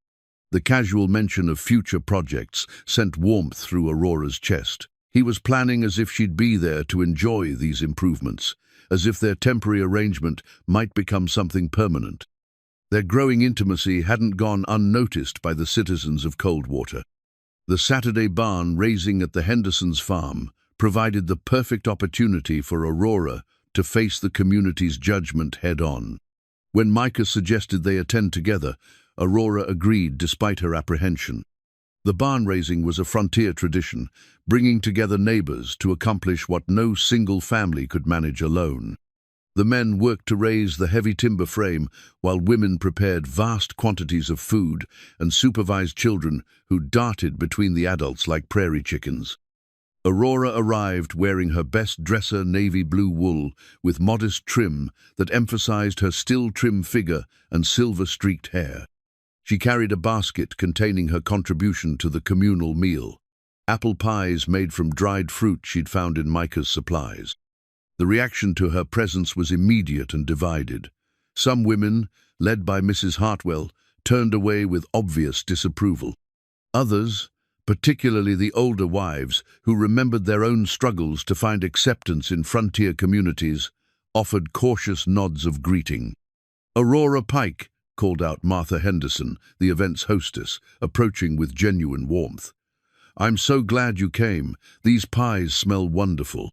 The casual mention of future projects sent warmth through Aurora's chest. He was planning as if she'd be there to enjoy these improvements, as if their temporary arrangement might become something permanent. Their growing intimacy hadn't gone unnoticed by the citizens of Coldwater. The Saturday barn raising at the Hendersons' farm provided the perfect opportunity for Aurora to face the community's judgment head-on. When Micah suggested they attend together, Aurora agreed despite her apprehension. The barn raising was a frontier tradition, bringing together neighbors to accomplish what no single family could manage alone. The men worked to raise the heavy timber frame, while women prepared vast quantities of food and supervised children who darted between the adults like prairie chickens. Aurora arrived wearing her best dresser navy blue wool with modest trim that emphasized her still trim figure and silver-streaked hair. She carried a basket containing her contribution to the communal meal, apple pies made from dried fruit she'd found in Micah's supplies. The reaction to her presence was immediate and divided. Some women, led by Mrs. Hartwell, turned away with obvious disapproval. Others, particularly the older wives who remembered their own struggles to find acceptance in frontier communities, offered cautious nods of greeting. "Aurora Pike," called out Martha Henderson, the event's hostess, approaching with genuine warmth. "I'm so glad you came. These pies smell wonderful."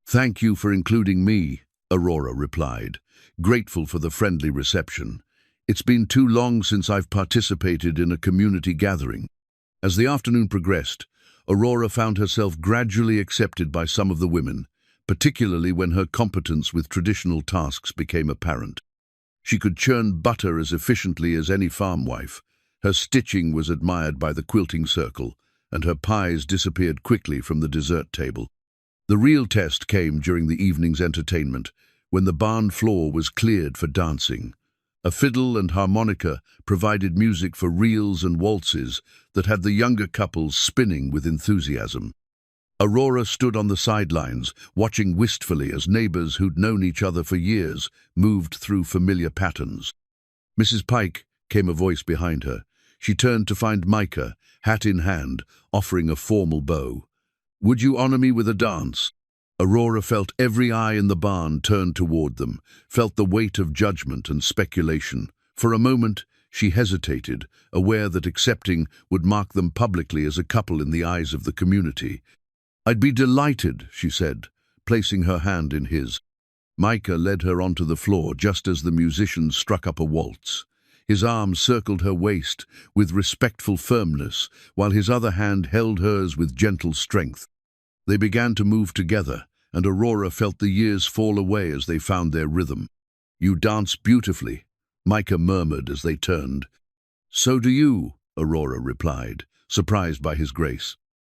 "Thank you for including me," Aurora replied, grateful for the friendly reception. "It's been too long since I've participated in a community gathering." As the afternoon progressed, Aurora found herself gradually accepted by some of the women, particularly when her competence with traditional tasks became apparent. She could churn butter as efficiently as any farm wife, her stitching was admired by the quilting circle, and her pies disappeared quickly from the dessert table. The real test came during the evening's entertainment, when the barn floor was cleared for dancing. A fiddle and harmonica provided music for reels and waltzes that had the younger couples spinning with enthusiasm. Aurora stood on the sidelines, watching wistfully as neighbors who'd known each other for years moved through familiar patterns. "Mrs. Pike," came a voice behind her. She turned to find Micah, hat in hand, offering a formal bow. "Would you honor me with a dance?" Aurora felt every eye in the barn turned toward them, felt the weight of judgment and speculation. For a moment, she hesitated, aware that accepting would mark them publicly as a couple in the eyes of the community. "I'd be delighted," she said, placing her hand in his. Micah led her onto the floor just as the musicians struck up a waltz. His arm circled her waist with respectful firmness, while his other hand held hers with gentle strength. They began to move together, and Aurora felt the years fall away as they found their rhythm. "You dance beautifully," Micah murmured as they turned. "So do you," Aurora replied, surprised by his grace.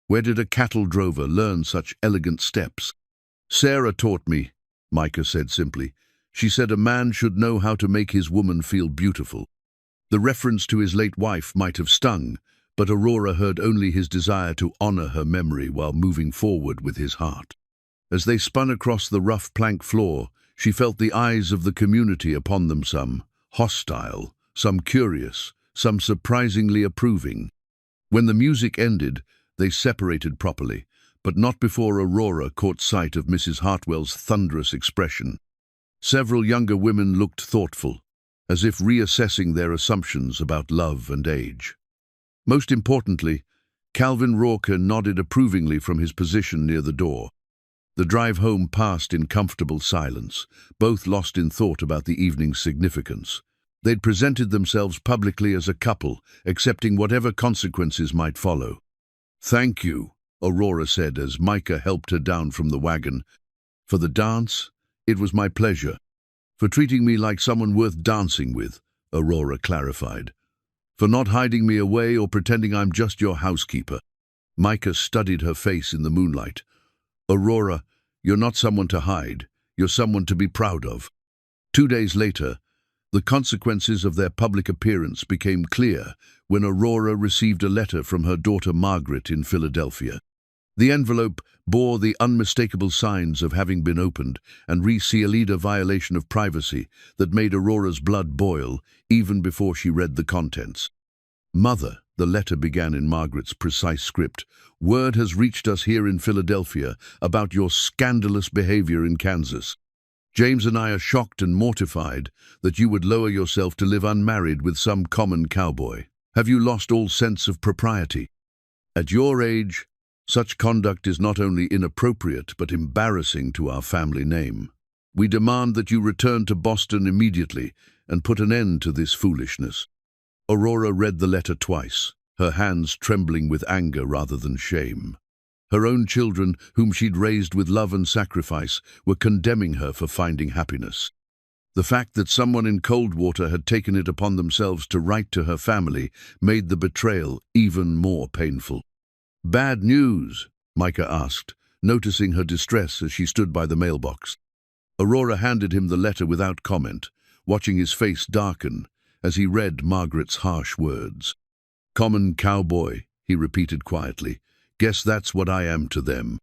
"Where did a cattle drover learn such elegant steps?" "Sarah taught me," Micah said simply. "She said a man should know how to make his woman feel beautiful." The reference to his late wife might have stung, but Aurora heard only his desire to honor her memory while moving forward with his heart. As they spun across the rough plank floor, she felt the eyes of the community upon them, some hostile, some curious, some surprisingly approving. When the music ended, they separated properly, but not before Aurora caught sight of Mrs. Hartwell's thunderous expression. Several younger women looked thoughtful, as if reassessing their assumptions about love and age. Most importantly, Calvin Rorke nodded approvingly from his position near the door. The drive home passed in comfortable silence, both lost in thought about the evening's significance. They'd presented themselves publicly as a couple, accepting whatever consequences might follow. "Thank you," Aurora said as Micah helped her down from the wagon. "For the dance, it was my pleasure. For treating me like someone worth dancing with," Aurora clarified. "For not hiding me away or pretending I'm just your housekeeper." Micah studied her face in the moonlight. "Aurora, you're not someone to hide. You're someone to be proud of." 2 days later, the consequences of their public appearance became clear when Aurora received a letter from her daughter Margaret in Philadelphia. The envelope bore the unmistakable signs of having been opened and resealed a violation of privacy that made Aurora's blood boil even before she read the contents. "Mother," the letter began in Margaret's precise script, "word has reached us here in Philadelphia about your scandalous behavior in Kansas. James and I are shocked and mortified that you would lower yourself to live unmarried with some common cowboy. Have you lost all sense of propriety? At your age, such conduct is not only inappropriate but embarrassing to our family name. We demand that you return to Boston immediately and put an end to this foolishness." Aurora read the letter twice, her hands trembling with anger rather than shame. Her own children, whom she'd raised with love and sacrifice, were condemning her for finding happiness. The fact that someone in Coldwater had taken it upon themselves to write to her family made the betrayal even more painful. "Bad news?" Micah asked, noticing her distress as she stood by the mailbox. Aurora handed him the letter without comment, watching his face darken as he read Margaret's harsh words. "Common cowboy," he repeated quietly. "Guess that's what I am to them."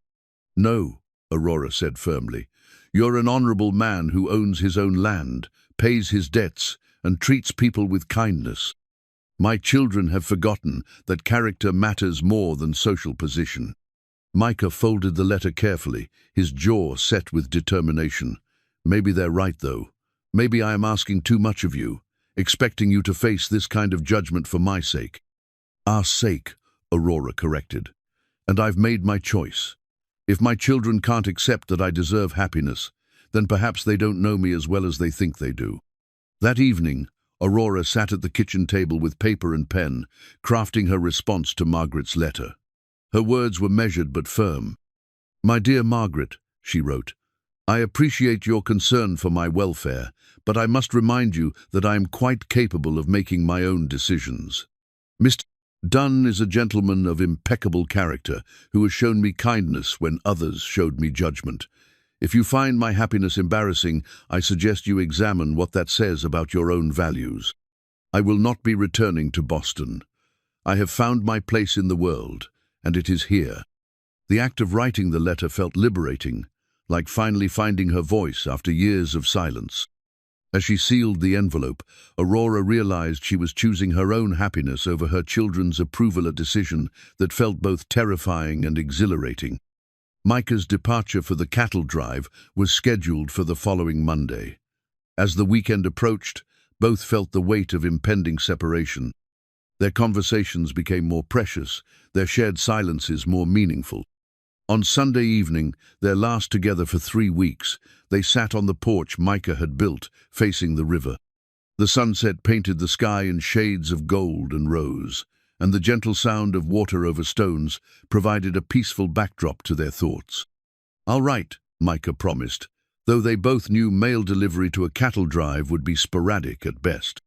"No," Aurora said firmly. "You're an honorable man who owns his own land, pays his debts, and treats people with kindness. My children have forgotten that character matters more than social position." Micah folded the letter carefully, his jaw set with determination. "Maybe they're right, though. Maybe I am asking too much of you, expecting you to face this kind of judgment for my sake." "Our sake," Aurora corrected. "And I've made my choice. If my children can't accept that I deserve happiness, then perhaps they don't know me as well as they think they do." That evening, Aurora sat at the kitchen table with paper and pen, crafting her response to Margaret's letter. Her words were measured but firm. "My dear Margaret," she wrote, "I appreciate your concern for my welfare, but I must remind you that I am quite capable of making my own decisions. Mr. Dunn is a gentleman of impeccable character who has shown me kindness when others showed me judgment. If you find my happiness embarrassing, I suggest you examine what that says about your own values. I will not be returning to Boston. I have found my place in the world, and it is here." The act of writing the letter felt liberating, like finally finding her voice after years of silence. As she sealed the envelope, Aurora realized she was choosing her own happiness over her children's approval, a decision that felt both terrifying and exhilarating. Micah's departure for the cattle drive was scheduled for the following Monday. As the weekend approached, both felt the weight of impending separation. Their conversations became more precious, their shared silences more meaningful. On Sunday evening, their last together for 3 weeks, they sat on the porch Micah had built, facing the river. The sunset painted the sky in shades of gold and rose, and the gentle sound of water over stones provided a peaceful backdrop to their thoughts. "I'll write," Micah promised, though they both knew mail delivery to a cattle drive would be sporadic at best.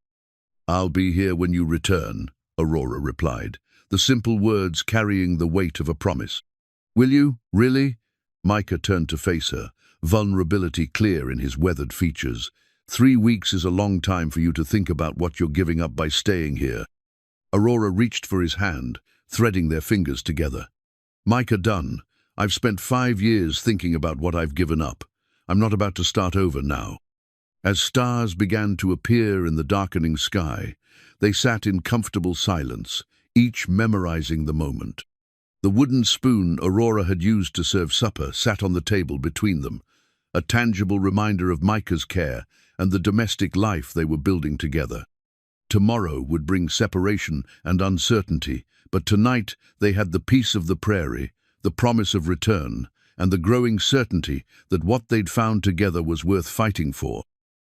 "I'll be here when you return," Aurora replied, the simple words carrying the weight of a promise. "Will you? Really?" Micah turned to face her, vulnerability clear in his weathered features. 3 weeks is a long time for you to think about what you're giving up by staying here." Aurora reached for his hand, threading their fingers together. "Micah, done. I've spent 5 years thinking about what I've given up. I'm not about to start over now." As stars began to appear in the darkening sky, they sat in comfortable silence, each memorizing the moment. The wooden spoon Aurora had used to serve supper sat on the table between them, a tangible reminder of Micah's care and the domestic life they were building together. Tomorrow would bring separation and uncertainty, but tonight they had the peace of the prairie, the promise of return, and the growing certainty that what they'd found together was worth fighting for,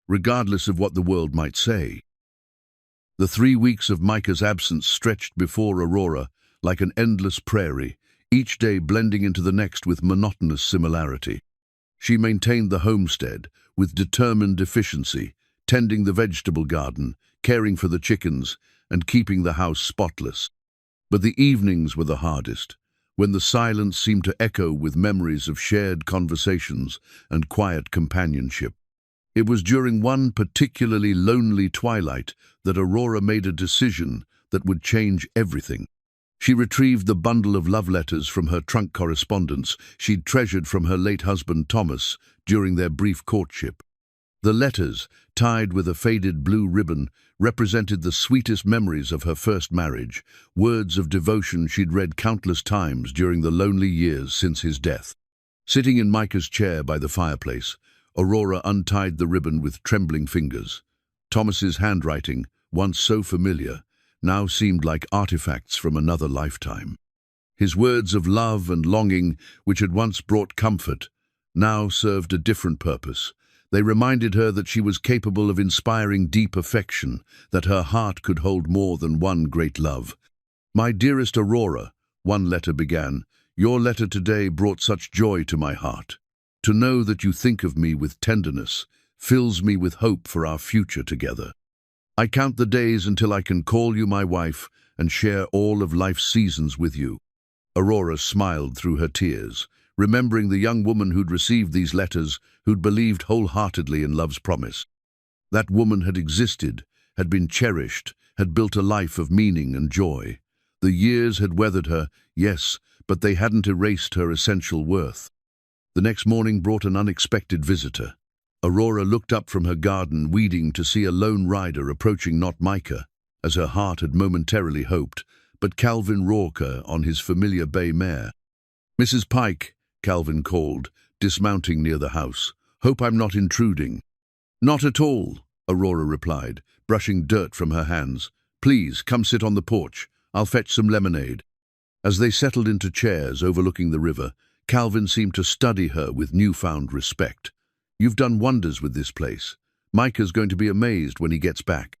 regardless of what the world might say. The 3 weeks of Micah's absence stretched before Aurora like an endless prairie, each day blending into the next with monotonous similarity. She maintained the homestead with determined efficiency, tending the vegetable garden, caring for the chickens, and keeping the house spotless. But the evenings were the hardest, when the silence seemed to echo with memories of shared conversations and quiet companionship. It was during one particularly lonely twilight that Aurora made a decision that would change everything. She retrieved the bundle of love letters from her trunk correspondence she'd treasured from her late husband Thomas during their brief courtship. The letters, tied with a faded blue ribbon, represented the sweetest memories of her first marriage, words of devotion she'd read countless times during the lonely years since his death. Sitting in Micah's chair by the fireplace, Aurora untied the ribbon with trembling fingers. Thomas's handwriting, once so familiar, now seemed like artifacts from another lifetime. His words of love and longing, which had once brought comfort, now served a different purpose. They reminded her that she was capable of inspiring deep affection, that her heart could hold more than one great love. "My dearest Aurora," one letter began, "your letter today brought such joy to my heart. To know that you think of me with tenderness fills me with hope for our future together. I count the days until I can call you my wife and share all of life's seasons with you." Aurora smiled through her tears, remembering the young woman who'd received these letters, who'd believed wholeheartedly in love's promise. That woman had existed, had been cherished, had built a life of meaning and joy. The years had weathered her, yes, but they hadn't erased her essential worth. The next morning brought an unexpected visitor. Aurora looked up from her garden, weeding, to see a lone rider approaching, not Micah, as her heart had momentarily hoped, but Calvin Rawker on his familiar bay mare. "Mrs. Pike," Calvin called, dismounting near the house. "Hope I'm not intruding." "Not at all," Aurora replied, brushing dirt from her hands. "Please, come sit on the porch. I'll fetch some lemonade." As they settled into chairs overlooking the river, Calvin seemed to study her with newfound respect. "You've done wonders with this place. Micah's going to be amazed when he gets back."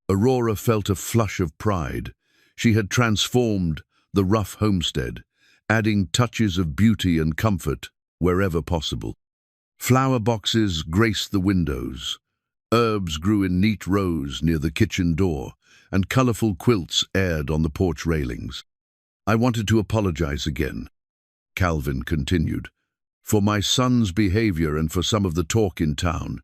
Aurora felt a flush of pride. She had transformed the rough homestead, adding touches of beauty and comfort wherever possible. Flower boxes graced the windows. Herbs grew in neat rows near the kitchen door, and colorful quilts aired on the porch railings. "I wanted to apologize again," Calvin continued, "for my son's behavior and for some of the talk in town.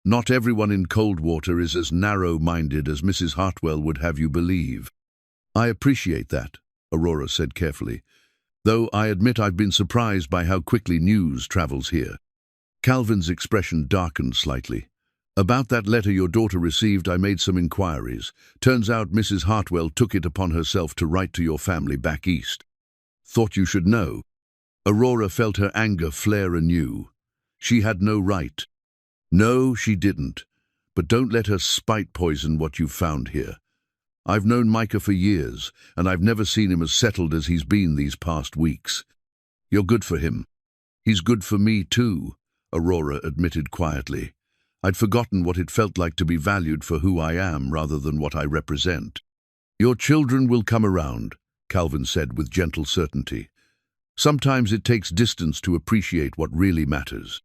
Not everyone in Coldwater is as narrow-minded as Mrs. Hartwell would have you believe." "I appreciate that," Aurora said carefully, "though I admit I've been surprised by how quickly news travels here." Calvin's expression darkened slightly. "About that letter your daughter received, I made some inquiries. Turns out Mrs. Hartwell took it upon herself to write to your family back east. Thought you should know." Aurora felt her anger flare anew. She had no right. "No, she didn't. But don't let her spite poison what you've found here. I've known Micah for years, and I've never seen him as settled as he's been these past weeks. You're good for him." "He's good for me, too," Aurora admitted quietly. "I'd forgotten what it felt like to be valued for who I am rather than what I represent." "Your children will come around," Calvin said with gentle certainty. "Sometimes it takes distance to appreciate what really matters."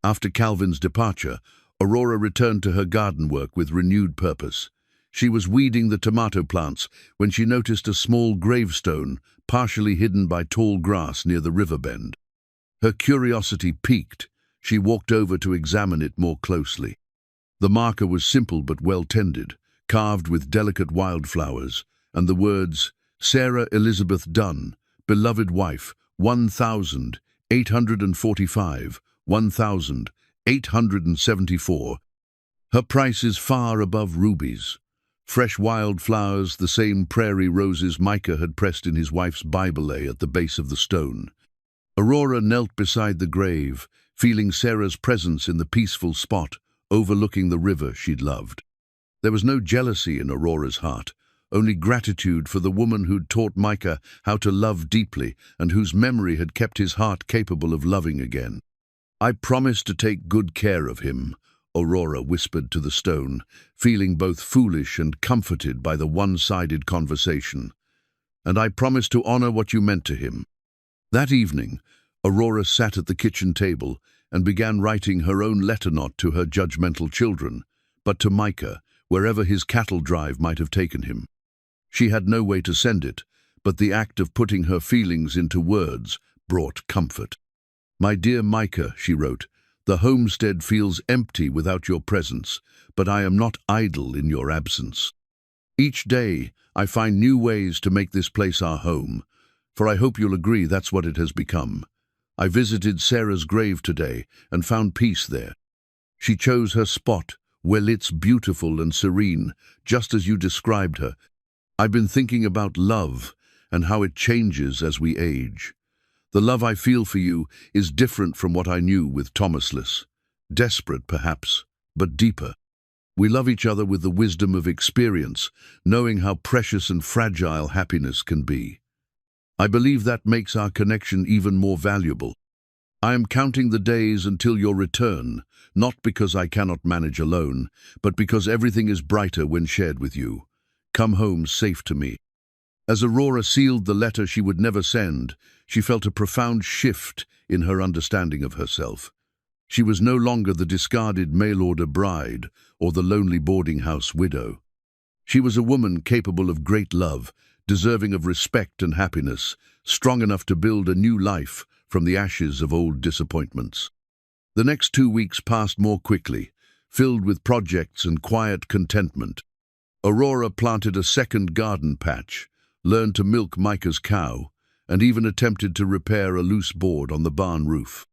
After Calvin's departure, Aurora returned to her garden work with renewed purpose. She was weeding the tomato plants when she noticed a small gravestone, partially hidden by tall grass near the river bend. Her curiosity piqued. She walked over to examine it more closely. The marker was simple but well-tended, carved with delicate wildflowers, and the words, "Sarah Elizabeth Dunn, beloved wife, 1,845, 1,874. Her price is far above rubies." Fresh wildflowers, the same prairie roses Micah had pressed in his wife's Bible lay at the base of the stone. Aurora knelt beside the grave, feeling Sarah's presence in the peaceful spot, overlooking the river she'd loved. There was no jealousy in Aurora's heart, only gratitude for the woman who'd taught Micah how to love deeply and whose memory had kept his heart capable of loving again. "I promise to take good care of him," Aurora whispered to the stone, feeling both foolish and comforted by the one-sided conversation. "And I promise to honor what you meant to him." That evening, Aurora sat at the kitchen table and began writing her own letter, not to her judgmental children, but to Micah, wherever his cattle drive might have taken him. She had no way to send it, but the act of putting her feelings into words brought comfort. "My dear Micah," she wrote, "the homestead feels empty without your presence, but I am not idle in your absence. Each day I find new ways to make this place our home, for I hope you'll agree that's what it has become. I visited Sarah's grave today and found peace there. She chose her spot, well, it's beautiful and serene, just as you described her. I've been thinking about love and how it changes as we age. The love I feel for you is different from what I knew with Thomaslis. Desperate, perhaps, but deeper. We love each other with the wisdom of experience, knowing how precious and fragile happiness can be. I believe that makes our connection even more valuable. I am counting the days until your return, not because I cannot manage alone, but because everything is brighter when shared with you. Come home safe to me." As Aurora sealed the letter she would never send, she felt a profound shift in her understanding of herself. She was no longer the discarded mail-order bride or the lonely boarding-house widow. She was a woman capable of great love, deserving of respect and happiness, strong enough to build a new life from the ashes of old disappointments. The next 2 weeks passed more quickly, filled with projects and quiet contentment. Aurora planted a second garden patch, learned to milk Micah's cow, and even attempted to repair a loose board on the barn roof.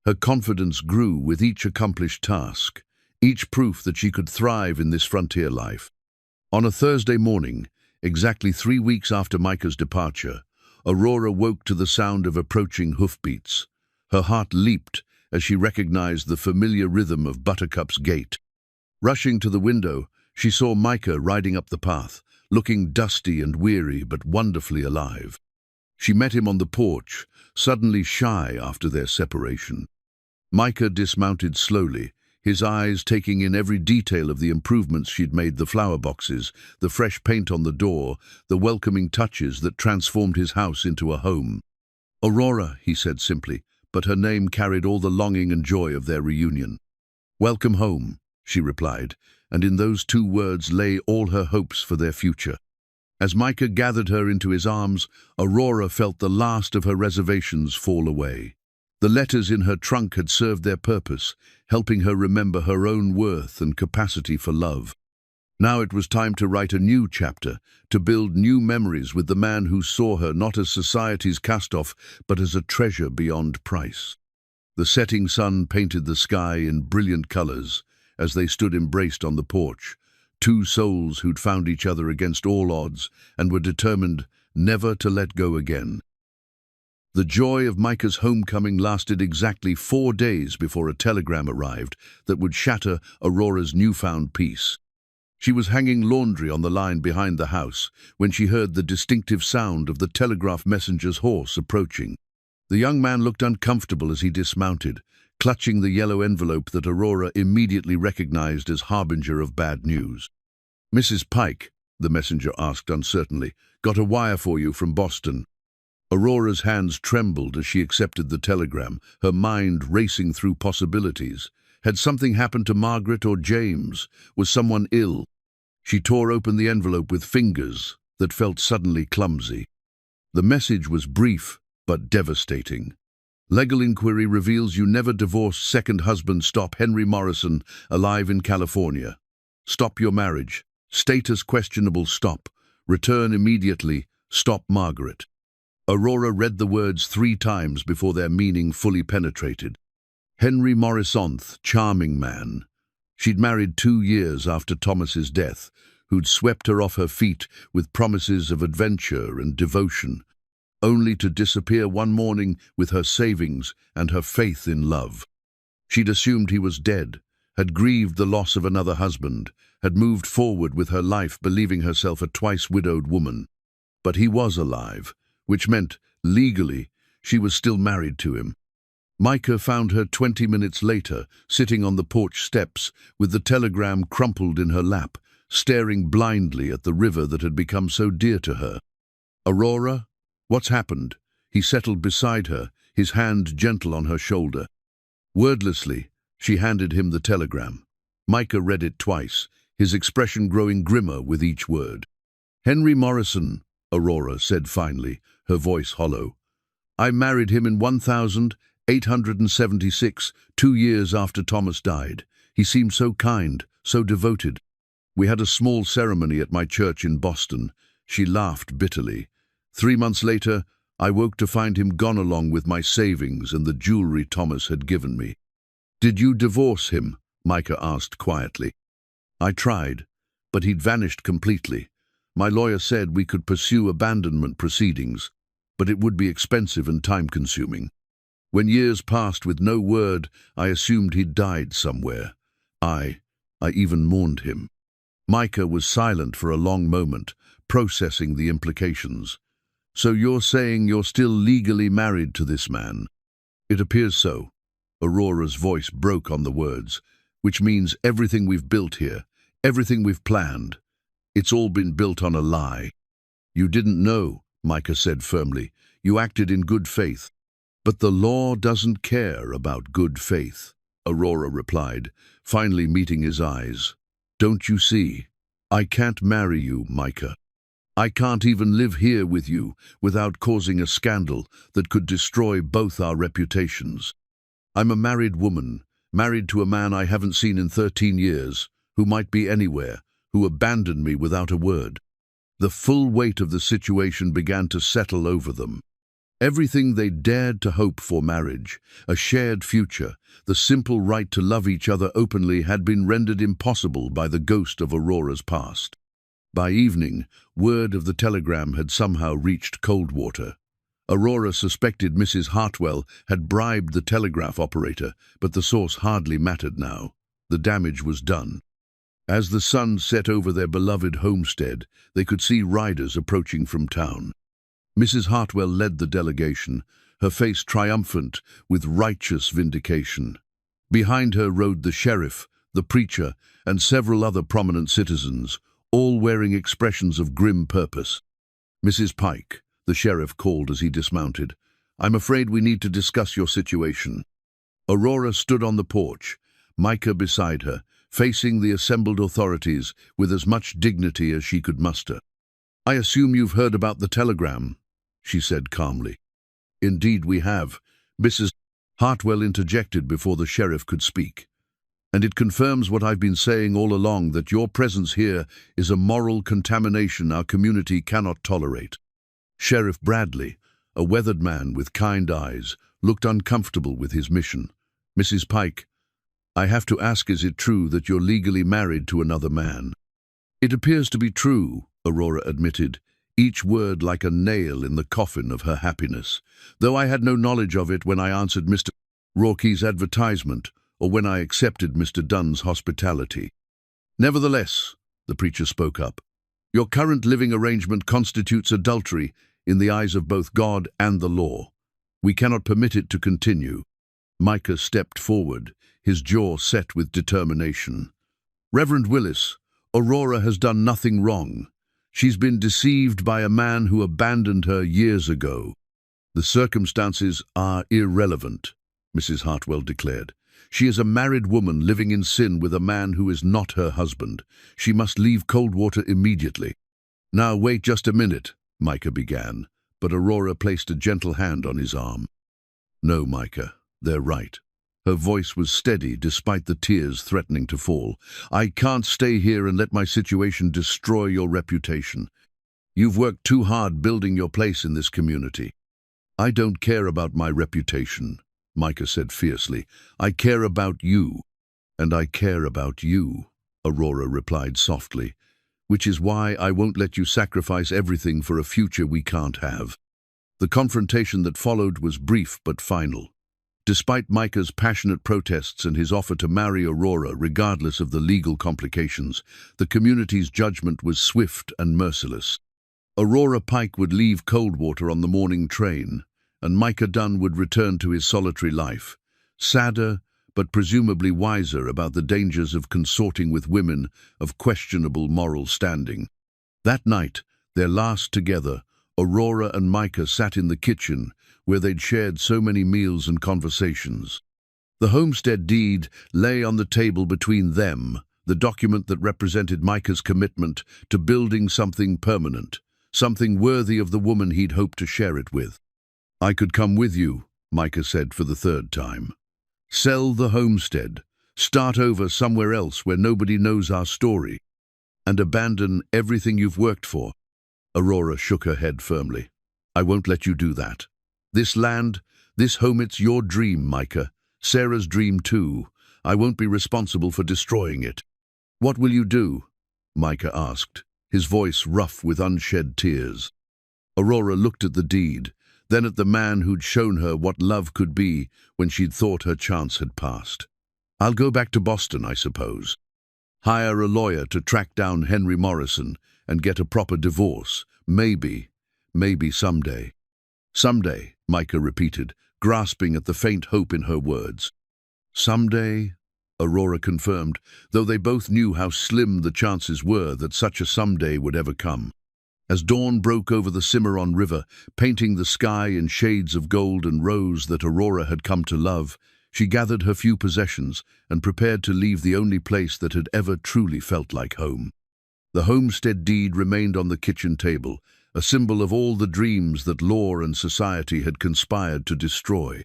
Her confidence grew with each accomplished task, each proof that she could thrive in this frontier life. On a Thursday morning, exactly 3 weeks after Micah's departure, Aurora woke to the sound of approaching hoofbeats. Her heart leaped as she recognized the familiar rhythm of Buttercup's gait. Rushing to the window, she saw Micah riding up the path, looking dusty and weary but wonderfully alive. She met him on the porch, suddenly shy after their separation. Micah dismounted slowly, his eyes taking in every detail of the improvements she'd made: the flower boxes, the fresh paint on the door, the welcoming touches that transformed his house into a home. "Aurora," he said simply, but her name carried all the longing and joy of their reunion. "Welcome home," she replied, and in those 2 words lay all her hopes for their future. As Micah gathered her into his arms, Aurora felt the last of her reservations fall away. The letters in her trunk had served their purpose, helping her remember her own worth and capacity for love. Now it was time to write a new chapter, to build new memories with the man who saw her not as society's cast-off, but as a treasure beyond price. The setting sun painted the sky in brilliant colors as they stood embraced on the porch, 2 souls who'd found each other against all odds and were determined never to let go again. The joy of Micah's homecoming lasted exactly 4 days before a telegram arrived that would shatter Aurora's newfound peace. She was hanging laundry on the line behind the house when she heard the distinctive sound of the telegraph messenger's horse approaching. The young man looked uncomfortable as he dismounted, clutching the yellow envelope that Aurora immediately recognized as harbinger of bad news. "Mrs. Pike," the messenger asked uncertainly, "got a wire for you from Boston." Aurora's hands trembled as she accepted the telegram, her mind racing through possibilities. Had something happened to Margaret or James? Was someone ill? She tore open the envelope with fingers that felt suddenly clumsy. The message was brief but devastating. Legal inquiry reveals you never divorced second husband. Stop Henry Morrison, alive in California. Stop your marriage. Status questionable. Stop. Return immediately. Stop Margaret. Aurora read the words 3 times before their meaning fully penetrated. Henry Morrison, charming man. She'd married 2 years after Thomas's death, who'd swept her off her feet with promises of adventure and devotion, only to disappear one morning with her savings and her faith in love. She'd assumed he was dead, had grieved the loss of another husband, had moved forward with her life believing herself a twice-widowed woman. But he was alive, which meant, legally, she was still married to him. Micah found her 20 minutes later, sitting on the porch steps, with the telegram crumpled in her lap, staring blindly at the river that had become so dear to her. "Aurora, what's happened?" He settled beside her, his hand gentle on her shoulder. Wordlessly, she handed him the telegram. Micah read it twice, his expression growing grimmer with each word. "Henry Morrison," Aurora said finally, her voice hollow. "I married him in 1876, 2 years after Thomas died. He seemed so kind, so devoted. We had a small ceremony at my church in Boston." She laughed bitterly. 3 months later, I woke to find him gone along with my savings and the jewelry Thomas had given me. "Did you divorce him?" Micah asked quietly. "I tried, but he'd vanished completely. My lawyer said we could pursue abandonment proceedings, but it would be expensive and time-consuming. When years passed with no word, I assumed he'd died somewhere. I even mourned him." Micah was silent for a long moment, processing the implications. "So you're saying you're still legally married to this man?" "It appears so." Aurora's voice broke on the words. "Which means everything we've built here, everything we've planned, it's all been built on a lie." "You didn't know," Micah said firmly. "You acted in good faith." "But the law doesn't care about good faith," Aurora replied, finally meeting his eyes. "Don't you see? I can't marry you, Micah. I can't even live here with you without causing a scandal that could destroy both our reputations. I'm a married woman, married to a man I haven't seen in 13 years, who might be anywhere, who abandoned me without a word." The full weight of the situation began to settle over them. Everything they dared to hope for marriage, a shared future, the simple right to love each other openly had been rendered impossible by the ghost of Aurora's past. By evening, word of the telegram had somehow reached Coldwater. Aurora suspected Mrs. Hartwell had bribed the telegraph operator, but the source hardly mattered now. The damage was done. As the sun set over their beloved homestead, they could see riders approaching from town. Mrs. Hartwell led the delegation, her face triumphant with righteous vindication. Behind her rode the sheriff, the preacher, and several other prominent citizens, all wearing expressions of grim purpose. "Mrs. Pike," the sheriff called as he dismounted, "I'm afraid we need to discuss your situation." Aurora stood on the porch, Micah beside her, facing the assembled authorities with as much dignity as she could muster. "I assume you've heard about the telegram," she said calmly. "Indeed we have," Mrs. Hartwell interjected before the sheriff could speak. "And it confirms what I've been saying all along, that your presence here is a moral contamination our community cannot tolerate." Sheriff Bradley, a weathered man with kind eyes, looked uncomfortable with his mission. "Mrs. Pike, I have to ask, is it true that you're legally married to another man?" "It appears to be true," Aurora admitted, each word like a nail in the coffin of her happiness, "though I had no knowledge of it when I answered Mr. Rourke's advertisement or when I accepted Mr. Dunn's hospitality." "Nevertheless," the preacher spoke up, "your current living arrangement constitutes adultery in the eyes of both God and the law. We cannot permit it to continue." Micah stepped forward, his jaw set with determination. "Reverend Willis, Aurora has done nothing wrong. She's been deceived by a man who abandoned her years ago. The circumstances are irrelevant, Mrs. Hartwell declared. She is a married woman living in sin with a man who is not her husband. She must leave Coldwater immediately. Now wait just a minute, Micah began, but Aurora placed a gentle hand on his arm. No, Micah, they're right. Her voice was steady despite the tears threatening to fall. I can't stay here and let my situation destroy your reputation. You've worked too hard building your place in this community. I don't care about my reputation, Micah said fiercely. I care about you. And I care about you, Aurora replied softly, which is why I won't let you sacrifice everything for a future we can't have. The confrontation that followed was brief but final. Despite Micah's passionate protests and his offer to marry Aurora regardless of the legal complications, the community's judgment was swift and merciless. Aurora Pike would leave Coldwater on the morning train, and Micah Dunn would return to his solitary life, sadder but presumably wiser about the dangers of consorting with women of questionable moral standing. That night, their last together, Aurora and Micah sat in the kitchen where they'd shared so many meals and conversations. The homestead deed lay on the table between them, the document that represented Micah's commitment to building something permanent, something worthy of the woman he'd hoped to share it with. I could come with you, Micah said for the third time. Sell the homestead, start over somewhere else where nobody knows our story, and abandon everything you've worked for. Aurora shook her head firmly. I won't let you do that. This land, this home, it's your dream, Micah. Sarah's dream too. I won't be responsible for destroying it. What will you do? Micah asked, his voice rough with unshed tears. Aurora looked at the deed, then at the man who'd shown her what love could be when she'd thought her chance had passed. I'll go back to Boston, I suppose. Hire a lawyer to track down Henry Morrison and get a proper divorce. Maybe someday. Someday, Micah repeated, grasping at the faint hope in her words. Someday, Aurora confirmed, though they both knew how slim the chances were that such a someday would ever come. As dawn broke over the Cimarron River, painting the sky in shades of gold and rose that Aurora had come to love, she gathered her few possessions and prepared to leave the only place that had ever truly felt like home. The homestead deed remained on the kitchen table, a symbol of all the dreams that law and society had conspired to destroy.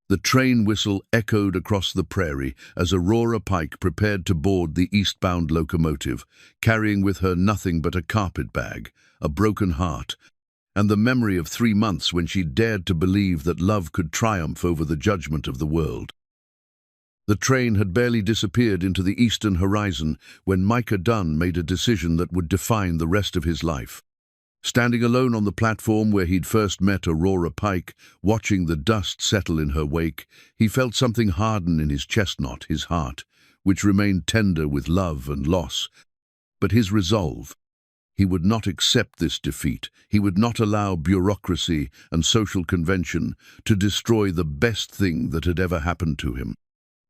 The train whistle echoed across the prairie as Aurora Pike prepared to board the eastbound locomotive, carrying with her nothing but a carpet bag, a broken heart, and the memory of 3 months when she dared to believe that love could triumph over the judgment of the world. The train had barely disappeared into the eastern horizon when Micah Dunn made a decision that would define the rest of his life. Standing alone on the platform where he'd first met Aurora Pike, watching the dust settle in her wake, he felt something harden in his chestnut, his heart, which remained tender with love and loss. But his resolve. He would not accept this defeat. He would not allow bureaucracy and social convention to destroy the best thing that had ever happened to him.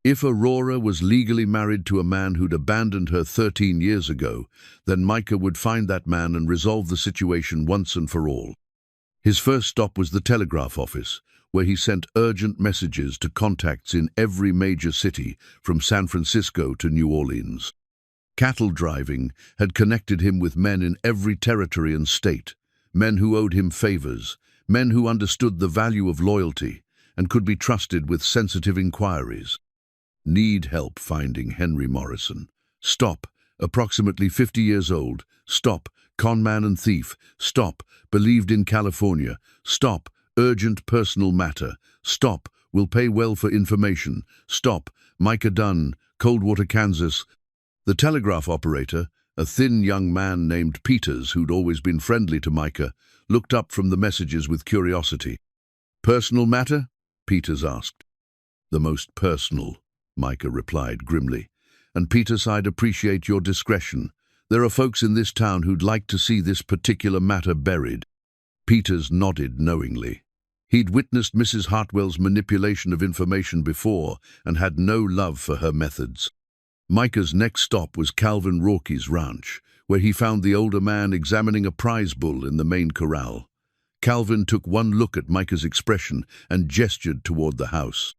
If Aurora was legally married to a man who'd abandoned her 13 years ago, then Micah would find that man and resolve the situation once and for all. His first stop was the telegraph office, where he sent urgent messages to contacts in every major city, from San Francisco to New Orleans. Cattle driving had connected him with men in every territory and state, men who owed him favors, men who understood the value of loyalty and could be trusted with sensitive inquiries. Need help finding Henry Morrison. Stop, approximately 50 years old. Stop, conman and thief. Stop, believed in California. Stop, urgent personal matter. Stop, will pay well for information. Stop, Micah Dunn, Coldwater, Kansas. The telegraph operator, a thin young man named Peters who'd always been friendly to Micah, looked up from the messages with curiosity. Personal matter? Peters asked. The most personal, Micah replied grimly. And Peters, I'd appreciate your discretion. There are folks in this town who'd like to see this particular matter buried. Peters nodded knowingly. He'd witnessed Mrs. Hartwell's manipulation of information before and had no love for her methods. Micah's next stop was Calvin Rourke's ranch, where he found the older man examining a prize bull in the main corral. Calvin took one look at Micah's expression and gestured toward the house.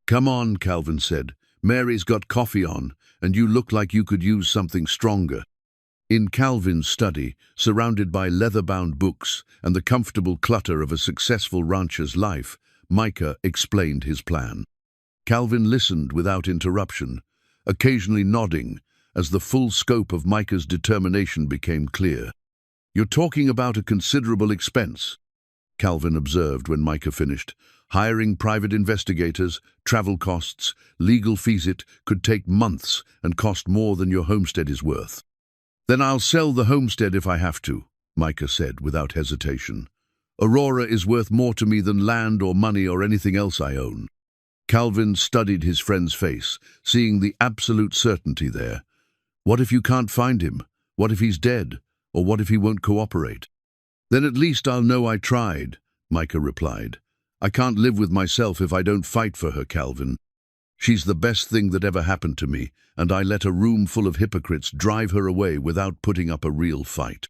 "Come on," Calvin said. "Mary's got coffee on, and you look like you could use something stronger." In Calvin's study, surrounded by leather-bound books and the comfortable clutter of a successful rancher's life, Micah explained his plan. Calvin listened without interruption, occasionally nodding as the full scope of Micah's determination became clear. "You're talking about a considerable expense," Calvin observed when Micah finished. "Hiring private investigators, travel costs, legal fees. It could take months and cost more than your homestead is worth." "Then I'll sell the homestead if I have to," Micah said without hesitation. "Aurora is worth more to me than land or money or anything else I own." Calvin studied his friend's face, seeing the absolute certainty there. "What if you can't find him? What if he's dead? Or what if he won't cooperate?" "Then at least I'll know I tried," Micah replied. "I can't live with myself if I don't fight for her, Calvin. She's the best thing that ever happened to me, and I let a room full of hypocrites drive her away without putting up a real fight."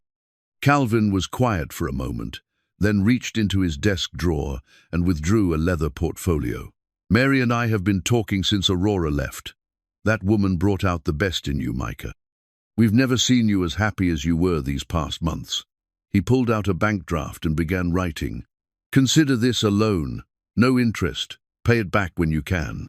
Calvin was quiet for a moment, then reached into his desk drawer and withdrew a leather portfolio. "Mary and I have been talking since Aurora left. That woman brought out the best in you, Micah. We've never seen you as happy as you were these past months." He pulled out a bank draft and began writing. "Consider this a loan. No interest. Pay it back when you can."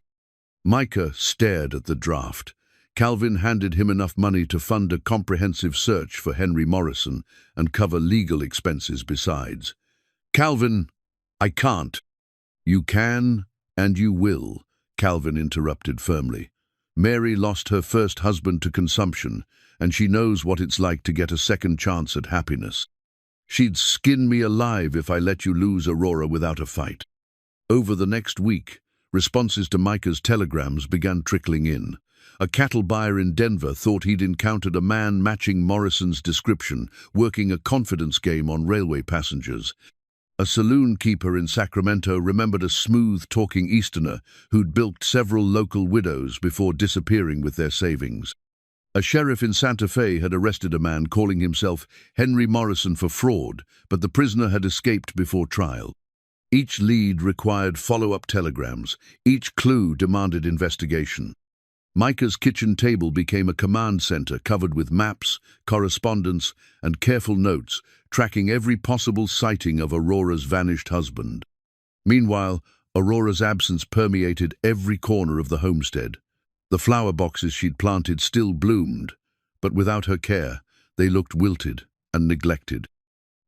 Micah stared at the draft. Calvin handed him enough money to fund a comprehensive search for Henry Morrison and cover legal expenses besides. "Calvin, I can't." "You can, and you will," Calvin interrupted firmly. "Mary lost her first husband to consumption, and she knows what it's like to get a second chance at happiness. She'd skin me alive if I let you lose Aurora without a fight." Over the next week, responses to Micah's telegrams began trickling in. A cattle buyer in Denver thought he'd encountered a man matching Morrison's description, working a confidence game on railway passengers. A saloon keeper in Sacramento remembered a smooth-talking Easterner who'd bilked several local widows before disappearing with their savings. A sheriff in Santa Fe had arrested a man calling himself Henry Morrison for fraud, but the prisoner had escaped before trial. Each lead required follow-up telegrams. Each clue demanded investigation. Micah's kitchen table became a command center covered with maps, correspondence, and careful notes, tracking every possible sighting of Aurora's vanished husband. Meanwhile, Aurora's absence permeated every corner of the homestead. The flower boxes she'd planted still bloomed, but without her care, they looked wilted and neglected.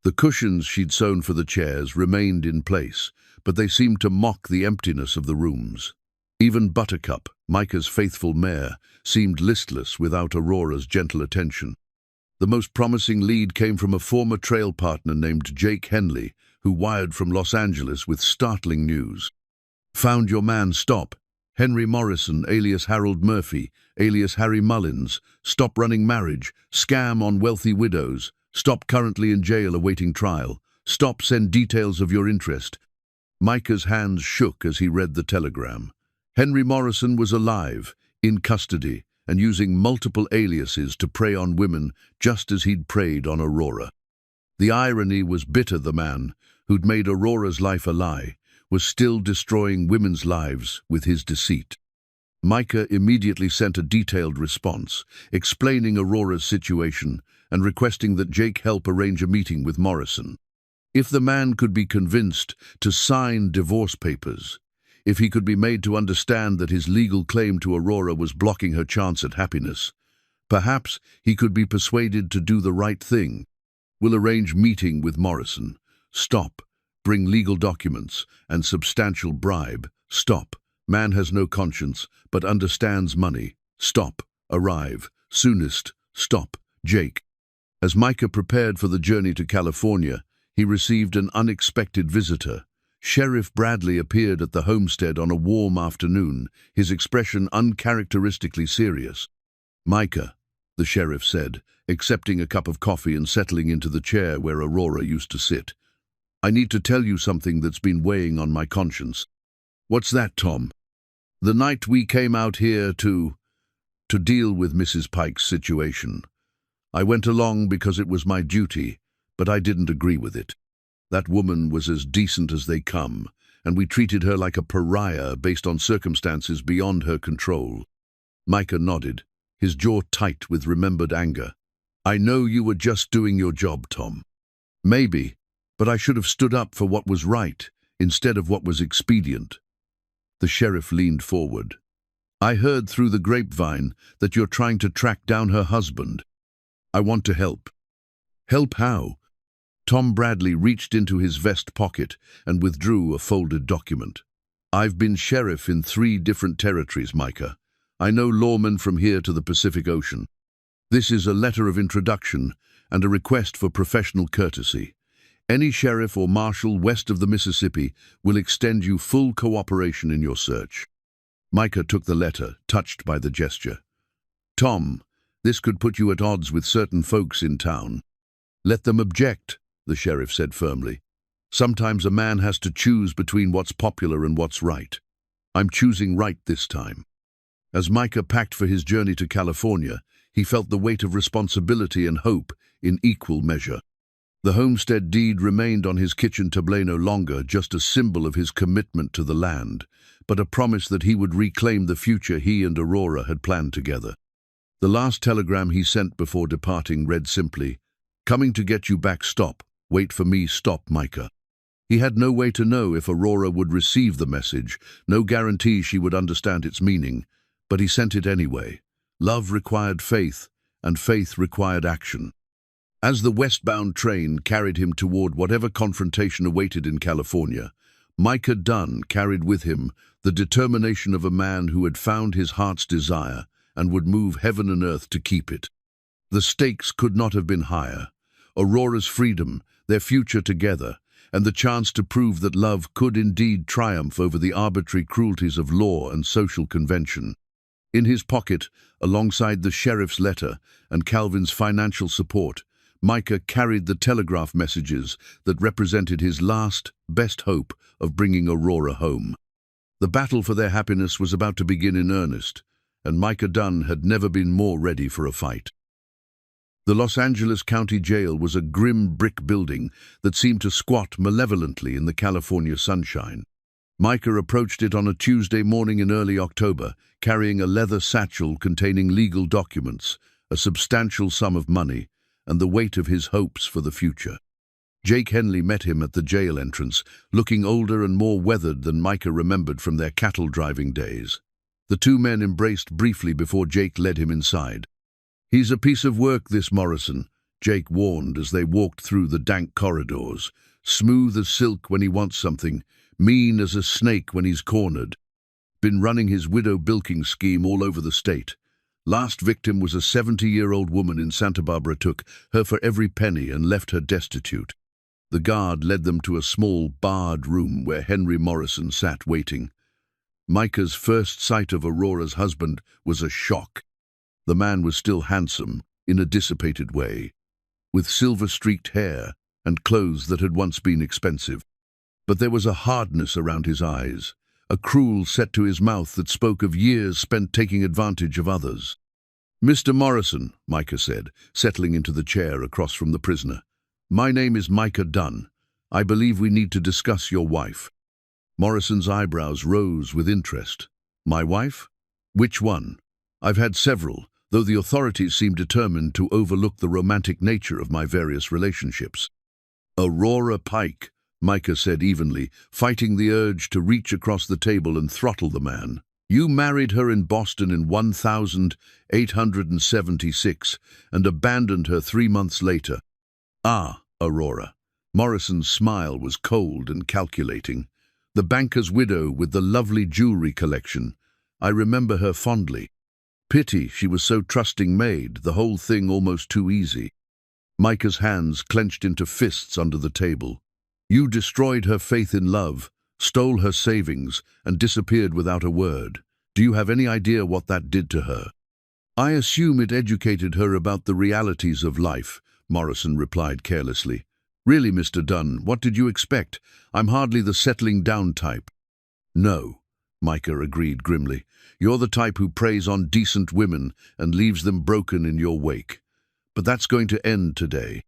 The cushions she'd sewn for the chairs remained in place, but they seemed to mock the emptiness of the rooms. Even Buttercup, Micah's faithful mare, seemed listless without Aurora's gentle attention. The most promising lead came from a former trail partner named Jake Henley, who wired from Los Angeles with startling news. "Found your man, stop. Henry Morrison, alias Harold Murphy, alias Harry Mullins. Stop running marriage. Scam on wealthy widows. Stop currently in jail awaiting trial. Stop, send details of your interest." Micah's hands shook as he read the telegram. Henry Morrison was alive, in custody, and using multiple aliases to prey on women just as he'd preyed on Aurora. The irony was bitter. The man, who'd made Aurora's life a lie, was still destroying women's lives with his deceit. Micah immediately sent a detailed response, explaining Aurora's situation and requesting that Jake help arrange a meeting with Morrison. If the man could be convinced to sign divorce papers, if he could be made to understand that his legal claim to Aurora was blocking her chance at happiness, perhaps he could be persuaded to do the right thing. "We'll arrange meeting with Morrison. Stop. Bring legal documents and substantial bribe. Stop. Man has no conscience, but understands money. Stop. Arrive. Soonest. Stop. Jake." As Micah prepared for the journey to California, he received an unexpected visitor. Sheriff Bradley appeared at the homestead on a warm afternoon, his expression uncharacteristically serious. "Micah," the sheriff said, accepting a cup of coffee and settling into the chair where Aurora used to sit. "I need to tell you something that's been weighing on my conscience." "What's that, Tom?" "The night we came out here to deal with Mrs. Pike's situation. I went along because it was my duty, but I didn't agree with it. That woman was as decent as they come, and we treated her like a pariah based on circumstances beyond her control. Micah nodded, his jaw tight with remembered anger. I know you were just doing your job, Tom. Maybe, but I should have stood up for what was right instead of what was expedient. The sheriff leaned forward. I heard through the grapevine that you're trying to track down her husband. I want to help. Help how? Tom Bradley reached into his vest pocket and withdrew a folded document. I've been sheriff in 3 different territories, Micah. I know lawmen from here to the Pacific Ocean. This is a letter of introduction and a request for professional courtesy. Any sheriff or marshal west of the Mississippi will extend you full cooperation in your search. Micah took the letter, touched by the gesture. Tom, this could put you at odds with certain folks in town. Let them object, the sheriff said firmly. Sometimes a man has to choose between what's popular and what's right. I'm choosing right this time. As Micah packed for his journey to California, he felt the weight of responsibility and hope in equal measure. The homestead deed remained on his kitchen tablet no longer just a symbol of his commitment to the land, but a promise that he would reclaim the future he and Aurora had planned together. The last telegram he sent before departing read simply, "Coming to get you back, stop. Wait for me, stop, Micah." He had no way to know if Aurora would receive the message, no guarantee she would understand its meaning, but he sent it anyway. Love required faith, and faith required action. As the westbound train carried him toward whatever confrontation awaited in California, Micah Dunn carried with him the determination of a man who had found his heart's desire and would move heaven and earth to keep it. The stakes could not have been higher. Aurora's freedom, their future together, and the chance to prove that love could indeed triumph over the arbitrary cruelties of law and social convention. In his pocket, alongside the sheriff's letter and Calvin's financial support, Micah carried the telegraph messages that represented his last, best hope of bringing Aurora home. The battle for their happiness was about to begin in earnest, and Micah Dunn had never been more ready for a fight. The Los Angeles County Jail was a grim brick building that seemed to squat malevolently in the California sunshine. Micah approached it on a Tuesday morning in early October, carrying a leather satchel containing legal documents, a substantial sum of money, and the weight of his hopes for the future. Jake Henley met him at the jail entrance, looking older and more weathered than Micah remembered from their cattle-driving days. The 2 men embraced briefly before Jake led him inside. "He's a piece of work, this Morrison," Jake warned as they walked through the dank corridors. "Smooth as silk when he wants something, mean as a snake when he's cornered. Been running his widow bilking scheme all over the state. Last victim was a 70-year-old woman in Santa Barbara, took her for every penny and left her destitute." The guard led them to a small, barred room where Henry Morrison sat waiting. Micah's first sight of Aurora's husband was a shock. The man was still handsome, in a dissipated way, with silver-streaked hair and clothes that had once been expensive. But there was a hardness around his eyes, a cruel set to his mouth that spoke of years spent taking advantage of others. "Mr. Morrison," Micah said, settling into the chair across from the prisoner. "My name is Micah Dunn. I believe we need to discuss your wife." Morrison's eyebrows rose with interest. "My wife? Which one? I've had several, though the authorities seem determined to overlook the romantic nature of my various relationships." "Aurora Pike," Micah said evenly, fighting the urge to reach across the table and throttle the man. "You married her in Boston in 1876 and abandoned her 3 months later." "Ah, Aurora." Morrison's smile was cold and calculating. "The banker's widow with the lovely jewelry collection. I remember her fondly. Pity she was so trusting made, the whole thing almost too easy." Micah's hands clenched into fists under the table. "You destroyed her faith in love, stole her savings, and disappeared without a word. Do you have any idea what that did to her?" "I assume it educated her about the realities of life," Morrison replied carelessly. "Really, Mr. Dunn, what did you expect? I'm hardly the settling down type." "No," Micah agreed grimly. "You're the type who preys on decent women and leaves them broken in your wake. But that's going to end today."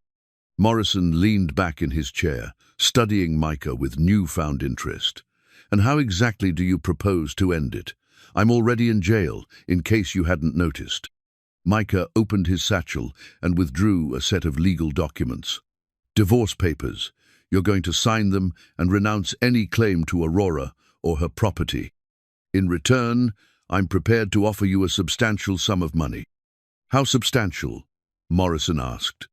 Morrison leaned back in his chair, studying Micah with newfound interest. "And how exactly do you propose to end it? I'm already in jail, in case you hadn't noticed." Micah opened his satchel and withdrew a set of legal documents. "Divorce papers. You're going to sign them and renounce any claim to Aurora or her property. In return, I'm prepared to offer you a substantial sum of money." "How substantial?" Morrison asked,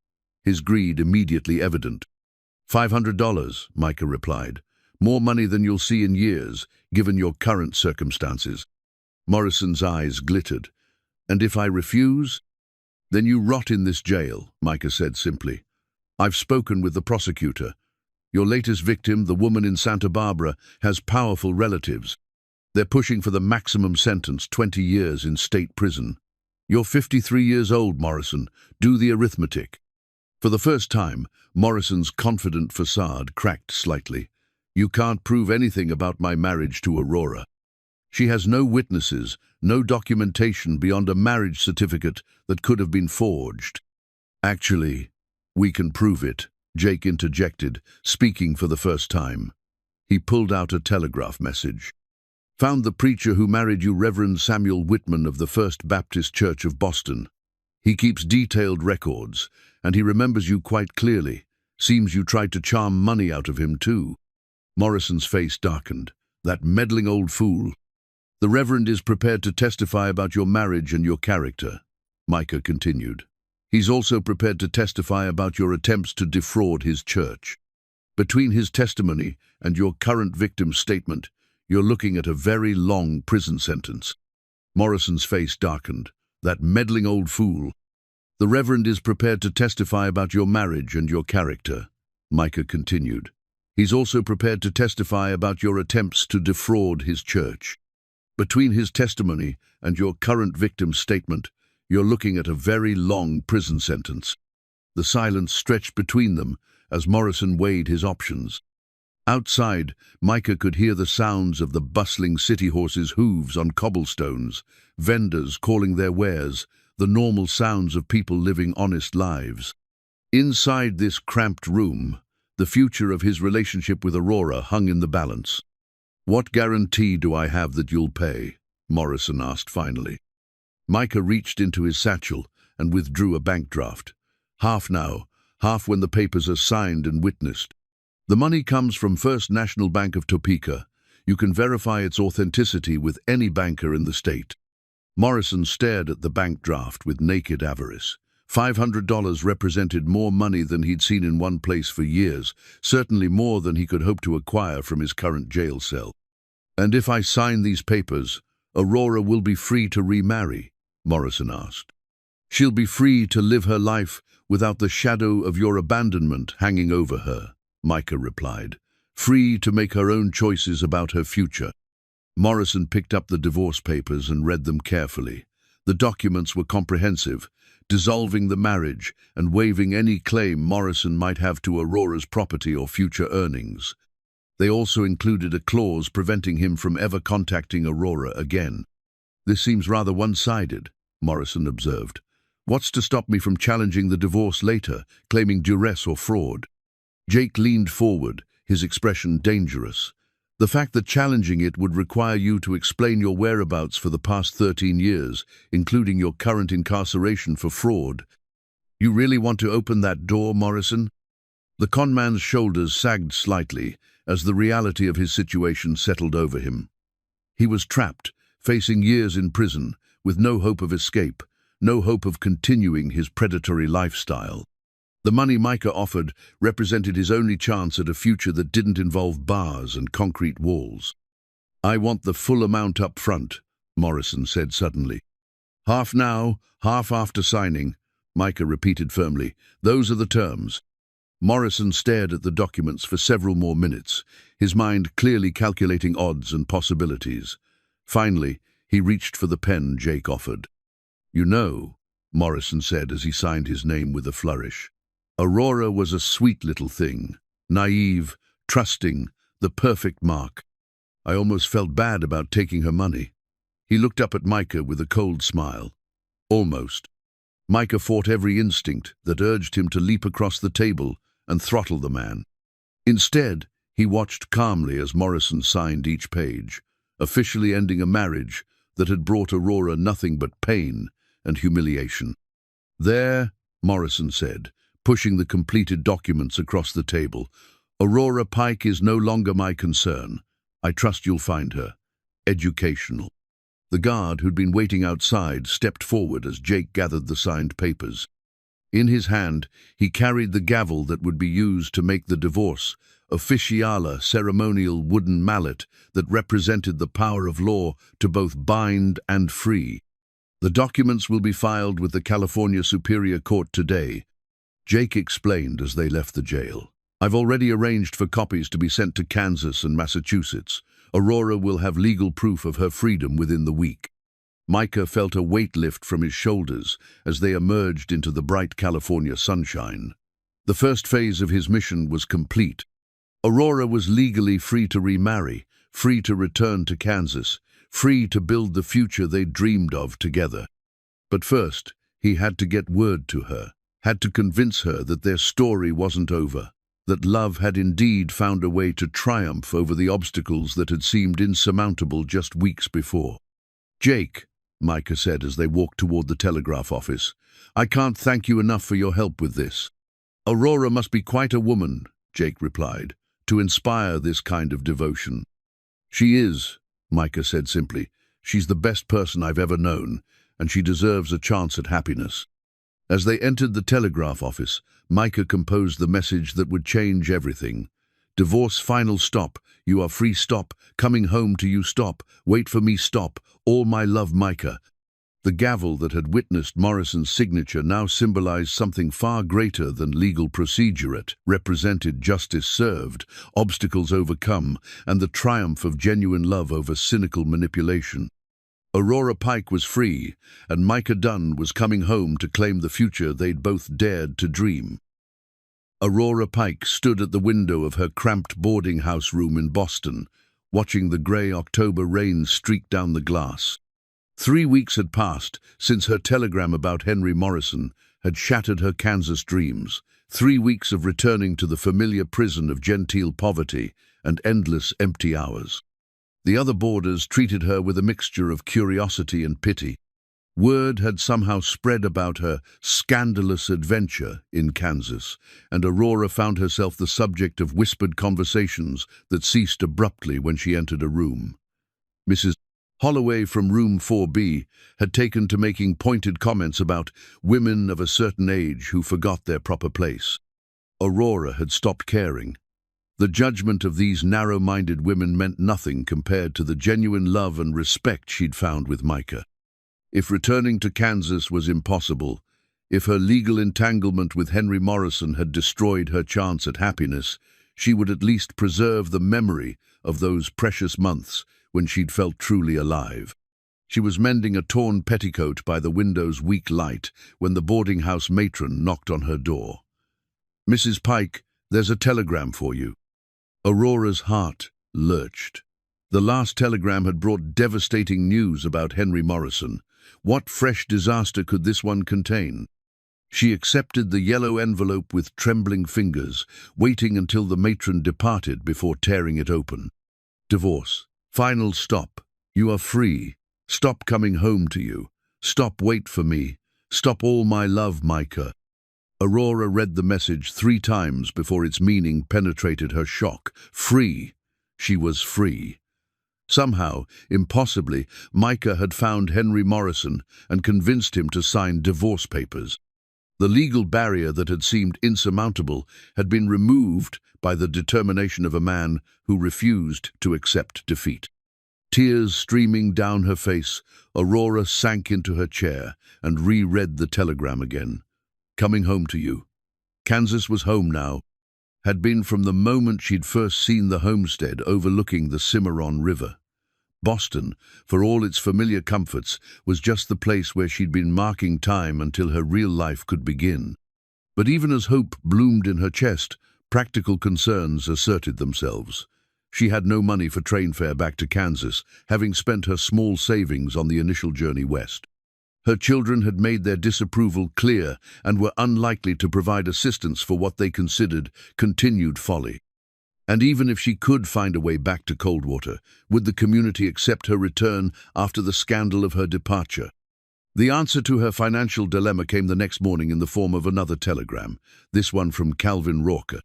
his greed immediately evident. $500, Micah replied. "More money than you'll see in years, given your current circumstances." Morrison's eyes glittered. "And if I refuse?" "Then you rot in this jail," Micah said simply. "I've spoken with the prosecutor. Your latest victim, the woman in Santa Barbara, has powerful relatives. They're pushing for the maximum sentence, 20 years in state prison. You're 53 years old, Morrison. Do the arithmetic." For the first time, Morrison's confident facade cracked slightly. "You can't prove anything about my marriage to Aurora. She has no witnesses, no documentation beyond a marriage certificate that could have been forged." "Actually, we can prove it," Jake interjected, speaking for the first time. He pulled out a telegraph message. "Found the preacher who married you, Reverend Samuel Whitman of the First Baptist Church of Boston. He keeps detailed records, and he remembers you quite clearly. Seems you tried to charm money out of him, too." Morrison's face darkened. "That meddling old fool." "The Reverend is prepared to testify about your marriage and your character," Micah continued. "He's also prepared to testify about your attempts to defraud his church. Between his testimony and your current victim's statement, you're looking at a very long prison sentence." Morrison's face darkened. "That meddling old fool." "The Reverend is prepared to testify about your marriage and your character," Micah continued. "He's also prepared to testify about your attempts to defraud his church. Between his testimony and your current victim's statement, you're looking at a very long prison sentence." The silence stretched between them as Morrison weighed his options. Outside, Micah could hear the sounds of the bustling city horses' hooves on cobblestones, vendors calling their wares, the normal sounds of people living honest lives. Inside this cramped room, the future of his relationship with Aurora hung in the balance. "What guarantee do I have that you'll pay?" Morrison asked finally. Micah reached into his satchel and withdrew a bank draft. "Half now, half when the papers are signed and witnessed. The money comes from First National Bank of Topeka. You can verify its authenticity with any banker in the state." Morrison stared at the bank draft with naked avarice. $500 represented more money than he'd seen in one place for years, certainly more than he could hope to acquire from his current jail cell. "And if I sign these papers, Aurora will be free to remarry?" Morrison asked. "She'll be free to live her life without the shadow of your abandonment hanging over her," Micah replied. "Free to make her own choices about her future." Morrison picked up the divorce papers and read them carefully. The documents were comprehensive, dissolving the marriage and waiving any claim Morrison might have to Aurora's property or future earnings. They also included a clause preventing him from ever contacting Aurora again. "This seems rather one-sided," Morrison observed. "What's to stop me from challenging the divorce later, claiming duress or fraud?" Jake leaned forward, his expression dangerous. "The fact that challenging it would require you to explain your whereabouts for the past 13 years, including your current incarceration for fraud. You really want to open that door, Morrison?" The conman's shoulders sagged slightly as the reality of his situation settled over him. He was trapped, facing years in prison, with no hope of escape, no hope of continuing his predatory lifestyle. The money Micah offered represented his only chance at a future that didn't involve bars and concrete walls. "I want the full amount up front," Morrison said suddenly. "Half now, half after signing," Micah repeated firmly. "Those are the terms." Morrison stared at the documents for several more minutes, his mind clearly calculating odds and possibilities. Finally, he reached for the pen Jake offered. "You know," Morrison said as he signed his name with a flourish, "Aurora was a sweet little thing, naive, trusting, the perfect mark. I almost felt bad about taking her money." He looked up at Micah with a cold smile. "Almost." Micah fought every instinct that urged him to leap across the table and throttle the man. Instead, he watched calmly as Morrison signed each page, officially ending a marriage that had brought Aurora nothing but pain and humiliation. "There," Morrison said, pushing the completed documents across the table, "Aurora Pike is no longer my concern. I trust you'll find her. Educational." The guard who'd been waiting outside stepped forward as Jake gathered the signed papers. In his hand, he carried the gavel that would be used to make the divorce, officiala, ceremonial wooden mallet that represented the power of law to both bind and free. "The documents will be filed with the California Superior Court today," Jake explained as they left the jail. "I've already arranged for copies to be sent to Kansas and Massachusetts. Aurora will have legal proof of her freedom within the week." Micah felt a weight lift from his shoulders as they emerged into the bright California sunshine. The first phase of his mission was complete. Aurora was legally free to remarry, free to return to Kansas, free to build the future they'd dreamed of together. But first, he had to get word to her, had to convince her that their story wasn't over, that love had indeed found a way to triumph over the obstacles that had seemed insurmountable just weeks before. "Jake," Micah said as they walked toward the telegraph office, "I can't thank you enough for your help with this." "Aurora must be quite a woman," Jake replied, "to inspire this kind of devotion." "She is," Micah said simply. "She's the best person I've ever known, and she deserves a chance at happiness." As they entered the telegraph office, Micah composed the message that would change everything. "Divorce final stop. You are free stop. Coming home to you stop. Wait for me stop. All my love Micah." The gavel that had witnessed Morrison's signature now symbolized something far greater than legal procedure. It represented justice served, obstacles overcome, and the triumph of genuine love over cynical manipulation. Aurora Pike was free, and Micah Dunn was coming home to claim the future they'd both dared to dream. Aurora Pike stood at the window of her cramped boarding house room in Boston, watching the grey October rain streak down the glass. 3 weeks had passed since her telegram about Henry Morrison had shattered her Kansas dreams. 3 weeks of returning to the familiar prison of genteel poverty and endless empty hours. The other boarders treated her with a mixture of curiosity and pity. Word had somehow spread about her scandalous adventure in Kansas, and Aurora found herself the subject of whispered conversations that ceased abruptly when she entered a room. Mrs. Holloway from room 4B had taken to making pointed comments about women of a certain age who forgot their proper place. Aurora had stopped caring. The judgment of these narrow-minded women meant nothing compared to the genuine love and respect she'd found with Micah. If returning to Kansas was impossible, if her legal entanglement with Henry Morrison had destroyed her chance at happiness, she would at least preserve the memory of those precious months when she'd felt truly alive. She was mending a torn petticoat by the window's weak light when the boarding house matron knocked on her door. "Mrs. Pike, there's a telegram for you." Aurora's heart lurched. The last telegram had brought devastating news about Henry Morrison. What fresh disaster could this one contain? She accepted the yellow envelope with trembling fingers, waiting until the matron departed before tearing it open. "Divorce. Final stop. You are free. Stop coming home to you. Stop wait for me. Stop all my love, Micah." Aurora read the message 3 times before its meaning penetrated her shock. Free. She was free. Somehow, impossibly, Micah had found Henry Morrison and convinced him to sign divorce papers. The legal barrier that had seemed insurmountable had been removed by the determination of a man who refused to accept defeat. Tears streaming down her face, Aurora sank into her chair and reread the telegram again. "Coming home to you." Kansas was home now. Had been from the moment she'd first seen the homestead overlooking the Cimarron River. Boston, for all its familiar comforts, was just the place where she'd been marking time until her real life could begin. But even as hope bloomed in her chest, practical concerns asserted themselves. She had no money for train fare back to Kansas, having spent her small savings on the initial journey west. Her children had made their disapproval clear and were unlikely to provide assistance for what they considered continued folly. And even if she could find a way back to Coldwater, would the community accept her return after the scandal of her departure? The answer to her financial dilemma came the next morning in the form of another telegram, this one from Calvin Rourke.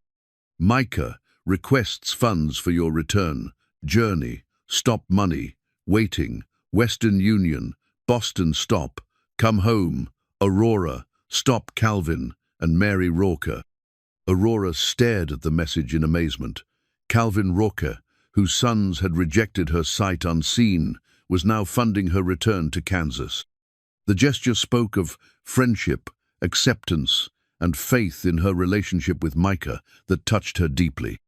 Micah requests funds for your return. Journey, stop money, waiting, Western Union, Boston stop, come home, Aurora, stop Calvin, and Mary Rourke. Aurora stared at the message in amazement. Calvin Rourke, whose sons had rejected her sight unseen, was now funding her return to Kansas. The gesture spoke of friendship, acceptance, and faith in her relationship with Micah that touched her deeply.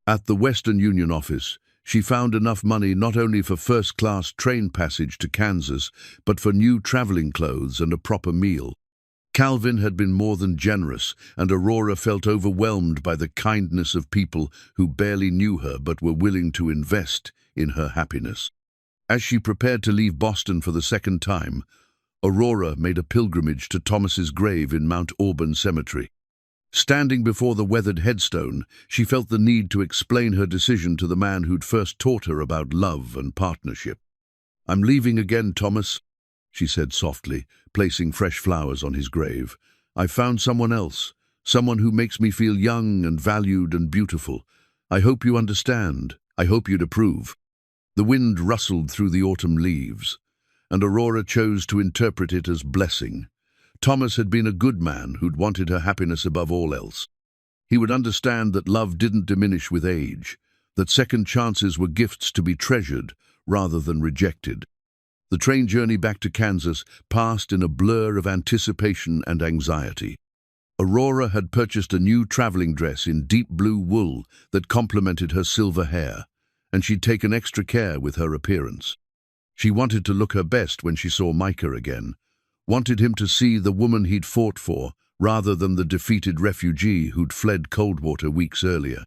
At the Western Union office, she found enough money not only for first-class train passage to Kansas, but for new traveling clothes and a proper meal. Calvin had been more than generous, and Aurora felt overwhelmed by the kindness of people who barely knew her but were willing to invest in her happiness. As she prepared to leave Boston for the second time, Aurora made a pilgrimage to Thomas's grave in Mount Auburn Cemetery. Standing before the weathered headstone, she felt the need to explain her decision to the man who'd first taught her about love and partnership. "I'm leaving again, Thomas," she said softly, placing fresh flowers on his grave. "I've found someone else, someone who makes me feel young and valued and beautiful. I hope you understand. I hope you'd approve." The wind rustled through the autumn leaves, and Aurora chose to interpret it as blessing. Thomas had been a good man who'd wanted her happiness above all else. He would understand that love didn't diminish with age, that second chances were gifts to be treasured rather than rejected. The train journey back to Kansas passed in a blur of anticipation and anxiety. Aurora had purchased a new traveling dress in deep blue wool that complemented her silver hair, and she'd taken extra care with her appearance. She wanted to look her best when she saw Micah again, wanted him to see the woman he'd fought for, rather than the defeated refugee who'd fled Coldwater weeks earlier.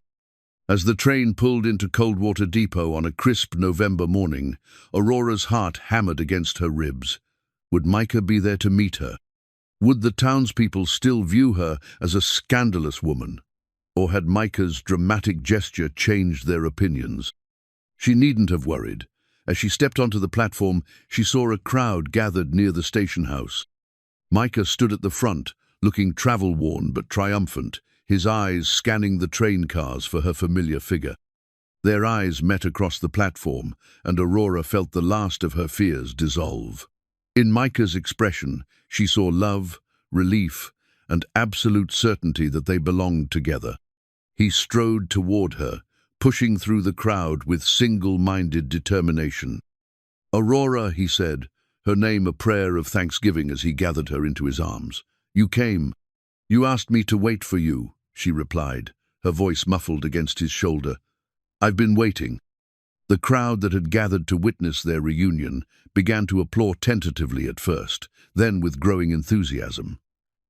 As the train pulled into Coldwater Depot on a crisp November morning, Aurora's heart hammered against her ribs. Would Micah be there to meet her? Would the townspeople still view her as a scandalous woman? Or had Micah's dramatic gesture changed their opinions? She needn't have worried. As she stepped onto the platform, she saw a crowd gathered near the station house. Micah stood at the front, looking travel-worn but triumphant, his eyes scanning the train cars for her familiar figure. Their eyes met across the platform, and Aurora felt the last of her fears dissolve. In Micah's expression, she saw love, relief, and absolute certainty that they belonged together. He strode toward her, pushing through the crowd with single-minded determination. "Aurora," he said, her name a prayer of thanksgiving as he gathered her into his arms. "You came. You asked me to wait for you," she replied, her voice muffled against his shoulder. "I've been waiting." The crowd that had gathered to witness their reunion began to applaud tentatively at first, then with growing enthusiasm.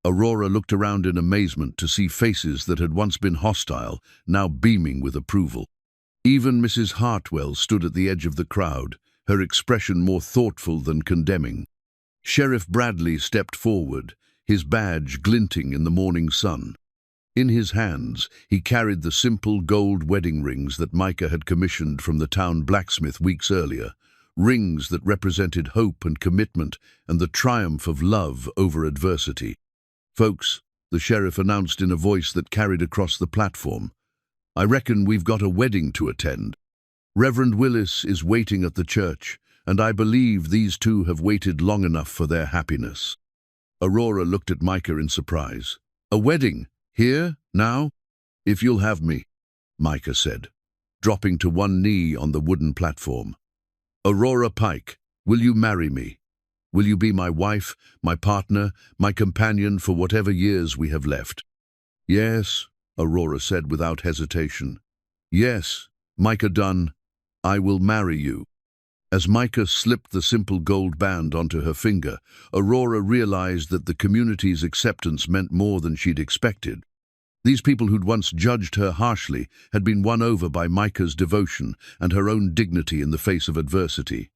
Aurora looked around in amazement to see faces that had once been hostile, now beaming with approval. Even Mrs. Hartwell stood at the edge of the crowd, her expression more thoughtful than condemning. Sheriff Bradley stepped forward, his badge glinting in the morning sun. In his hands, he carried the simple gold wedding rings that Micah had commissioned from the town blacksmith weeks earlier, rings that represented hope and commitment and the triumph of love over adversity. "Folks," the sheriff announced in a voice that carried across the platform, "I reckon we've got a wedding to attend. Reverend Willis is waiting at the church, and I believe these two have waited long enough for their happiness." Aurora looked at Micah in surprise. "A wedding? Here? Now?" "If you'll have me," Micah said, dropping to one knee on the wooden platform. "Aurora Pike, will you marry me? Will you be my wife, my partner, my companion for whatever years we have left?" "Yes," Aurora said without hesitation. "Yes, Micah Dunn, I will marry you." As Micah slipped the simple gold band onto her finger, Aurora realized that the community's acceptance meant more than she'd expected. These people who'd once judged her harshly had been won over by Micah's devotion and her own dignity in the face of adversity.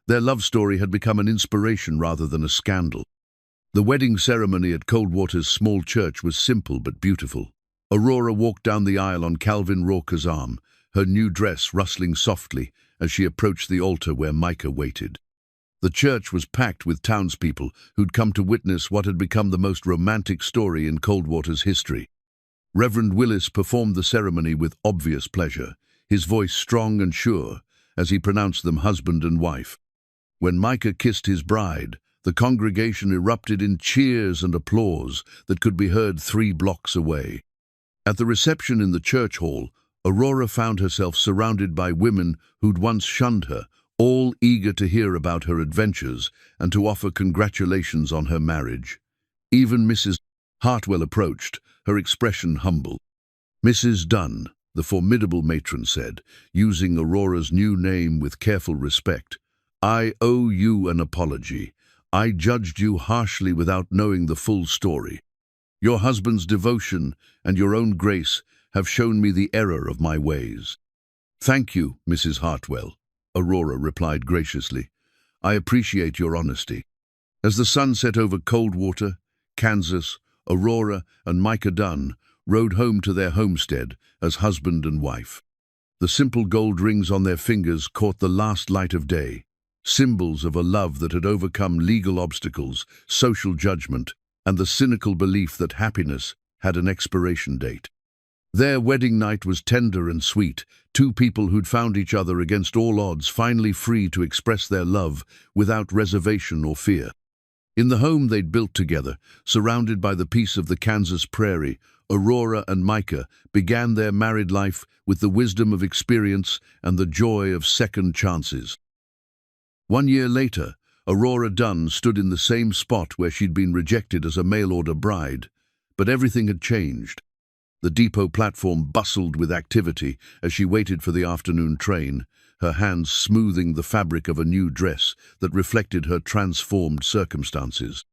Their love story had become an inspiration rather than a scandal. The wedding ceremony at Coldwater's small church was simple but beautiful. Aurora walked down the aisle on Calvin Rauker's arm, her new dress rustling softly as she approached the altar where Micah waited. The church was packed with townspeople who'd come to witness what had become the most romantic story in Coldwater's history. Reverend Willis performed the ceremony with obvious pleasure, his voice strong and sure, as he pronounced them husband and wife. When Micah kissed his bride, the congregation erupted in cheers and applause that could be heard 3 blocks away. At the reception in the church hall, Aurora found herself surrounded by women who'd once shunned her, all eager to hear about her adventures and to offer congratulations on her marriage. Even Mrs. Hartwell approached, her expression humble. "Mrs. Dunn," the formidable matron said, using Aurora's new name with careful respect, "I owe you an apology. I judged you harshly without knowing the full story. Your husband's devotion and your own grace have shown me the error of my ways." "Thank you, Mrs. Hartwell," Aurora replied graciously. "I appreciate your honesty." As the sun set over Coldwater, Kansas, Aurora and Micah Dunn rode home to their homestead as husband and wife. The simple gold rings on their fingers caught the last light of day, symbols of a love that had overcome legal obstacles, social judgment, and the cynical belief that happiness had an expiration date. Their wedding night was tender and sweet, 2 people who'd found each other against all odds finally free to express their love without reservation or fear. In the home they'd built together, surrounded by the peace of the Kansas prairie, Aurora and Micah began their married life with the wisdom of experience and the joy of second chances. 1 year later, Aurora Dunn stood in the same spot where she'd been rejected as a mail-order bride, but everything had changed. The depot platform bustled with activity as she waited for the afternoon train, her hands smoothing the fabric of a new dress that reflected her transformed circumstances.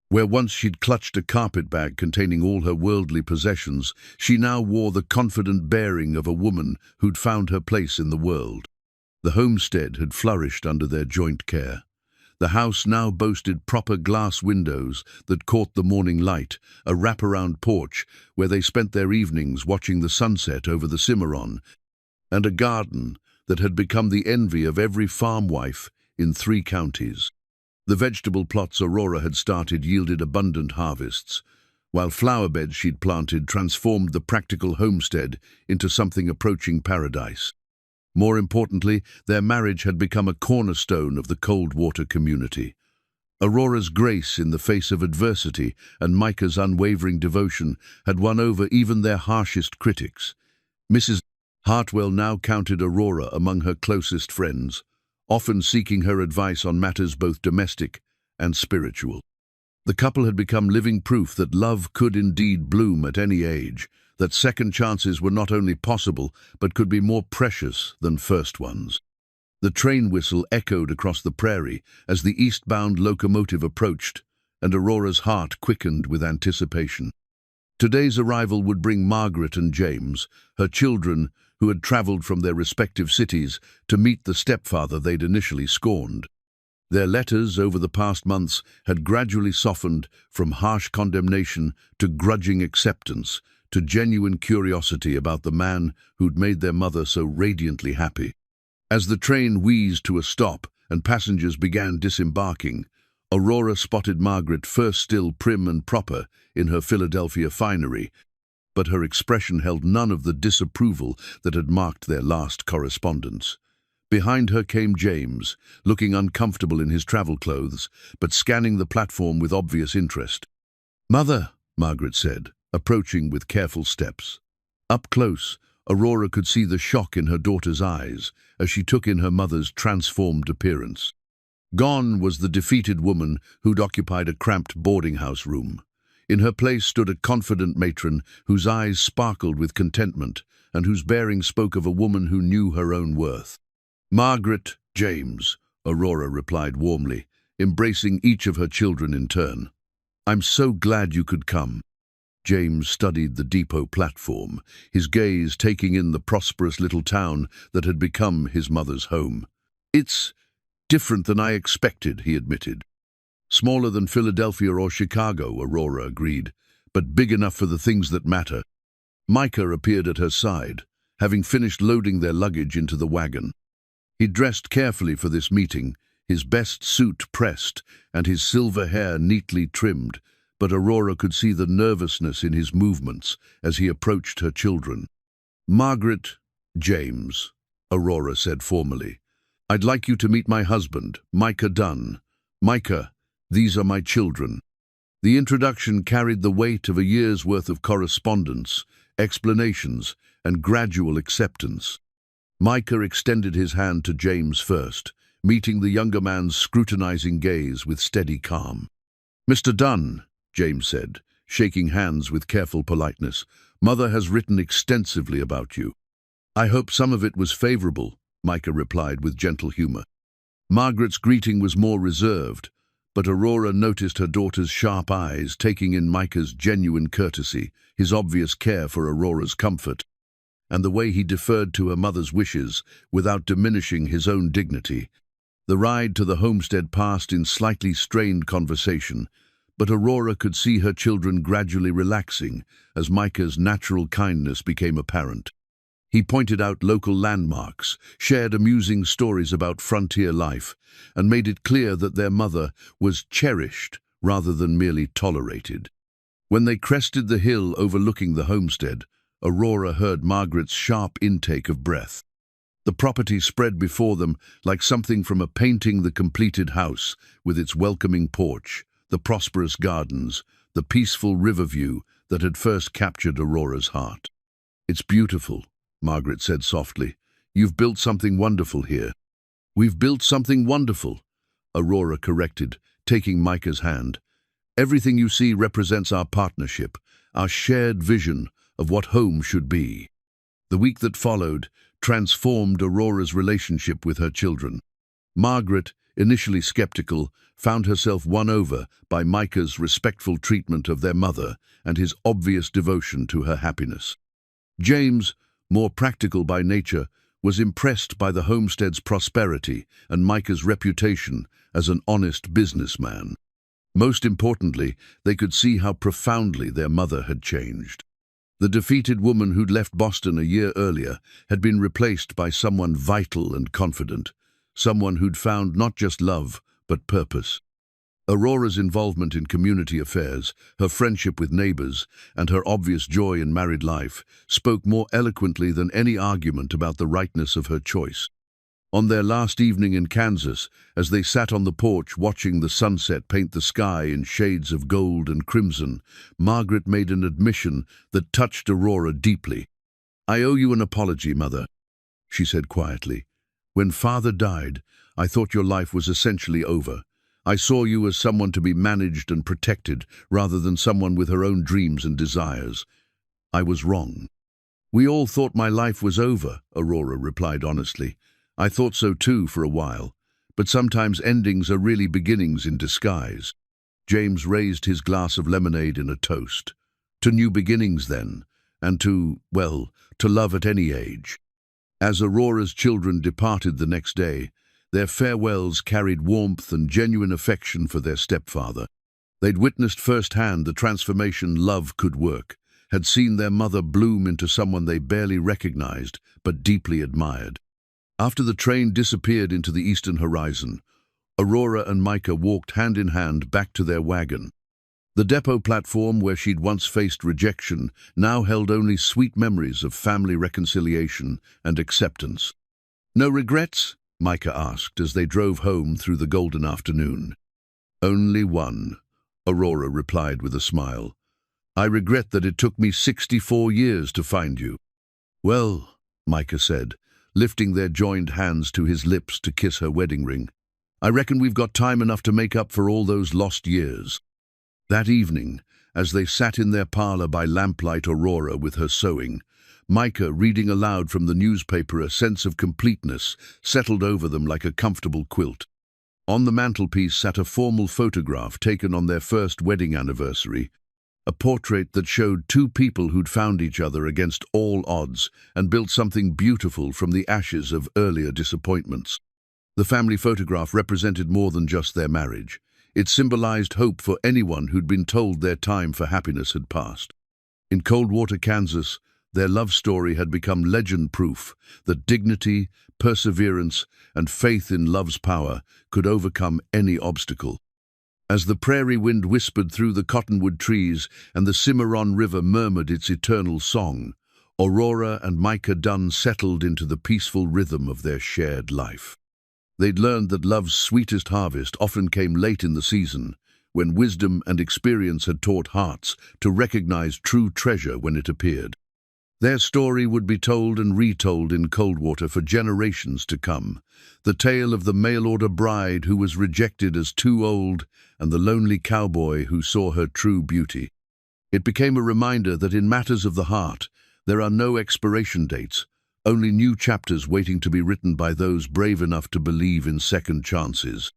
Where once she'd clutched a carpet bag containing all her worldly possessions, she now wore the confident bearing of a woman who'd found her place in the world. The homestead had flourished under their joint care. The house now boasted proper glass windows that caught the morning light, a wraparound porch where they spent their evenings watching the sunset over the Cimarron, and a garden that had become the envy of every farm wife in 3 counties. The vegetable plots Aurora had started yielded abundant harvests, while flower beds she'd planted transformed the practical homestead into something approaching paradise. More importantly, their marriage had become a cornerstone of the Coldwater community. Aurora's grace in the face of adversity and Micah's unwavering devotion had won over even their harshest critics. Mrs. Hartwell now counted Aurora among her closest friends, often seeking her advice on matters both domestic and spiritual. The couple had become living proof that love could indeed bloom at any age, that second chances were not only possible, but could be more precious than first ones. The train whistle echoed across the prairie as the eastbound locomotive approached, and Aurora's heart quickened with anticipation. Today's arrival would bring Margaret and James, her children, who had traveled from their respective cities to meet the stepfather they'd initially scorned. Their letters over the past months had gradually softened from harsh condemnation to grudging acceptance, to genuine curiosity about the man who'd made their mother so radiantly happy. As the train wheezed to a stop and passengers began disembarking, Aurora spotted Margaret first still prim and proper in her Philadelphia finery, but her expression held none of the disapproval that had marked their last correspondence. Behind her came James, looking uncomfortable in his travel clothes, but scanning the platform with obvious interest. "Mother," Margaret said, approaching with careful steps. Up close, Aurora could see the shock in her daughter's eyes as she took in her mother's transformed appearance. Gone was the defeated woman who'd occupied a cramped boarding house room. In her place stood a confident matron whose eyes sparkled with contentment and whose bearing spoke of a woman who knew her own worth. "Margaret, James," Aurora replied warmly, embracing each of her children in turn. "I'm so glad you could come." James studied the depot platform, his gaze taking in the prosperous little town that had become his mother's home. "It's different than I expected," he admitted. "Smaller than Philadelphia or Chicago," Aurora agreed, "but big enough for the things that matter." Micah appeared at her side, having finished loading their luggage into the wagon. He dressed carefully for this meeting, his best suit pressed and his silver hair neatly trimmed, but Aurora could see the nervousness in his movements as he approached her children. "Margaret, James," Aurora said formally. "I'd like you to meet my husband, Micah Dunn. Micah, these are my children." The introduction carried the weight of a year's worth of correspondence, explanations, and gradual acceptance. Micah extended his hand to James first, meeting the younger man's scrutinizing gaze with steady calm. "Mr. Dunn," James said, shaking hands with careful politeness, "Mother has written extensively about you." "I hope some of it was favorable," Micah replied with gentle humor. Margaret's greeting was more reserved, but Aurora noticed her daughter's sharp eyes taking in Micah's genuine courtesy, his obvious care for Aurora's comfort, and the way he deferred to her mother's wishes without diminishing his own dignity. The ride to the homestead passed in slightly strained conversation, but Aurora could see her children gradually relaxing as Micah's natural kindness became apparent. He pointed out local landmarks, shared amusing stories about frontier life, and made it clear that their mother was cherished rather than merely tolerated. When they crested the hill overlooking the homestead, Aurora heard Margaret's sharp intake of breath. The property spread before them like something from a painting, the completed house, with its welcoming porch, the prosperous gardens, the peaceful river view that had first captured Aurora's heart. "It's beautiful," Margaret said softly. "You've built something wonderful here." "We've built something wonderful," Aurora corrected, taking Micah's hand. "Everything you see represents our partnership, our shared vision of what home should be." The week that followed transformed Aurora's relationship with her children. Margaret, initially skeptical, found herself won over by Micah's respectful treatment of their mother and his obvious devotion to her happiness. James, more practical by nature, was impressed by the homestead's prosperity and Micah's reputation as an honest businessman. Most importantly, they could see how profoundly their mother had changed. The defeated woman who'd left Boston a year earlier had been replaced by someone vital and confident, someone who'd found not just love, but purpose. Aurora's involvement in community affairs, her friendship with neighbors, and her obvious joy in married life spoke more eloquently than any argument about the rightness of her choice. On their last evening in Kansas, as they sat on the porch watching the sunset paint the sky in shades of gold and crimson, Margaret made an admission that touched Aurora deeply. "I owe you an apology, Mother," she said quietly. "When Father died, I thought your life was essentially over. I saw you as someone to be managed and protected, rather than someone with her own dreams and desires. I was wrong." "We all thought my life was over," Aurora replied honestly. "I thought so too for a while, but sometimes endings are really beginnings in disguise." James raised his glass of lemonade in a toast. "To new beginnings, then, and to love at any age." As Aurora's children departed the next day, their farewells carried warmth and genuine affection for their stepfather. They'd witnessed firsthand the transformation love could work, had seen their mother bloom into someone they barely recognized but deeply admired. After the train disappeared into the eastern horizon, Aurora and Micah walked hand in hand back to their wagon. The depot platform where she'd once faced rejection now held only sweet memories of family reconciliation and acceptance. "No regrets?" Micah asked as they drove home through the golden afternoon. "Only one," Aurora replied with a smile. "I regret that it took me 64 years to find you." "Well," Micah said, lifting their joined hands to his lips to kiss her wedding ring, "I reckon we've got time enough to make up for all those lost years." That evening, as they sat in their parlor by lamplight, Aurora with her sewing, Micah reading aloud from the newspaper, a sense of completeness settled over them like a comfortable quilt. On the mantelpiece sat a formal photograph taken on their first wedding anniversary, a portrait that showed two people who'd found each other against all odds and built something beautiful from the ashes of earlier disappointments. The family photograph represented more than just their marriage. It symbolized hope for anyone who'd been told their time for happiness had passed. In Coldwater, Kansas, Their love story had become legend proof that dignity, perseverance, and faith in love's power could overcome any obstacle. As the prairie wind whispered through the cottonwood trees and the Cimarron River murmured its eternal song, Aurora and Micah Dunn settled into the peaceful rhythm of their shared life. They'd learned that love's sweetest harvest often came late in the season, when wisdom and experience had taught hearts to recognize true treasure when it appeared. Their story would be told and retold in Coldwater for generations to come, the tale of the mail-order bride who was rejected as too old and the lonely cowboy who saw her true beauty. It became a reminder that in matters of the heart, there are no expiration dates, only new chapters waiting to be written by those brave enough to believe in second chances.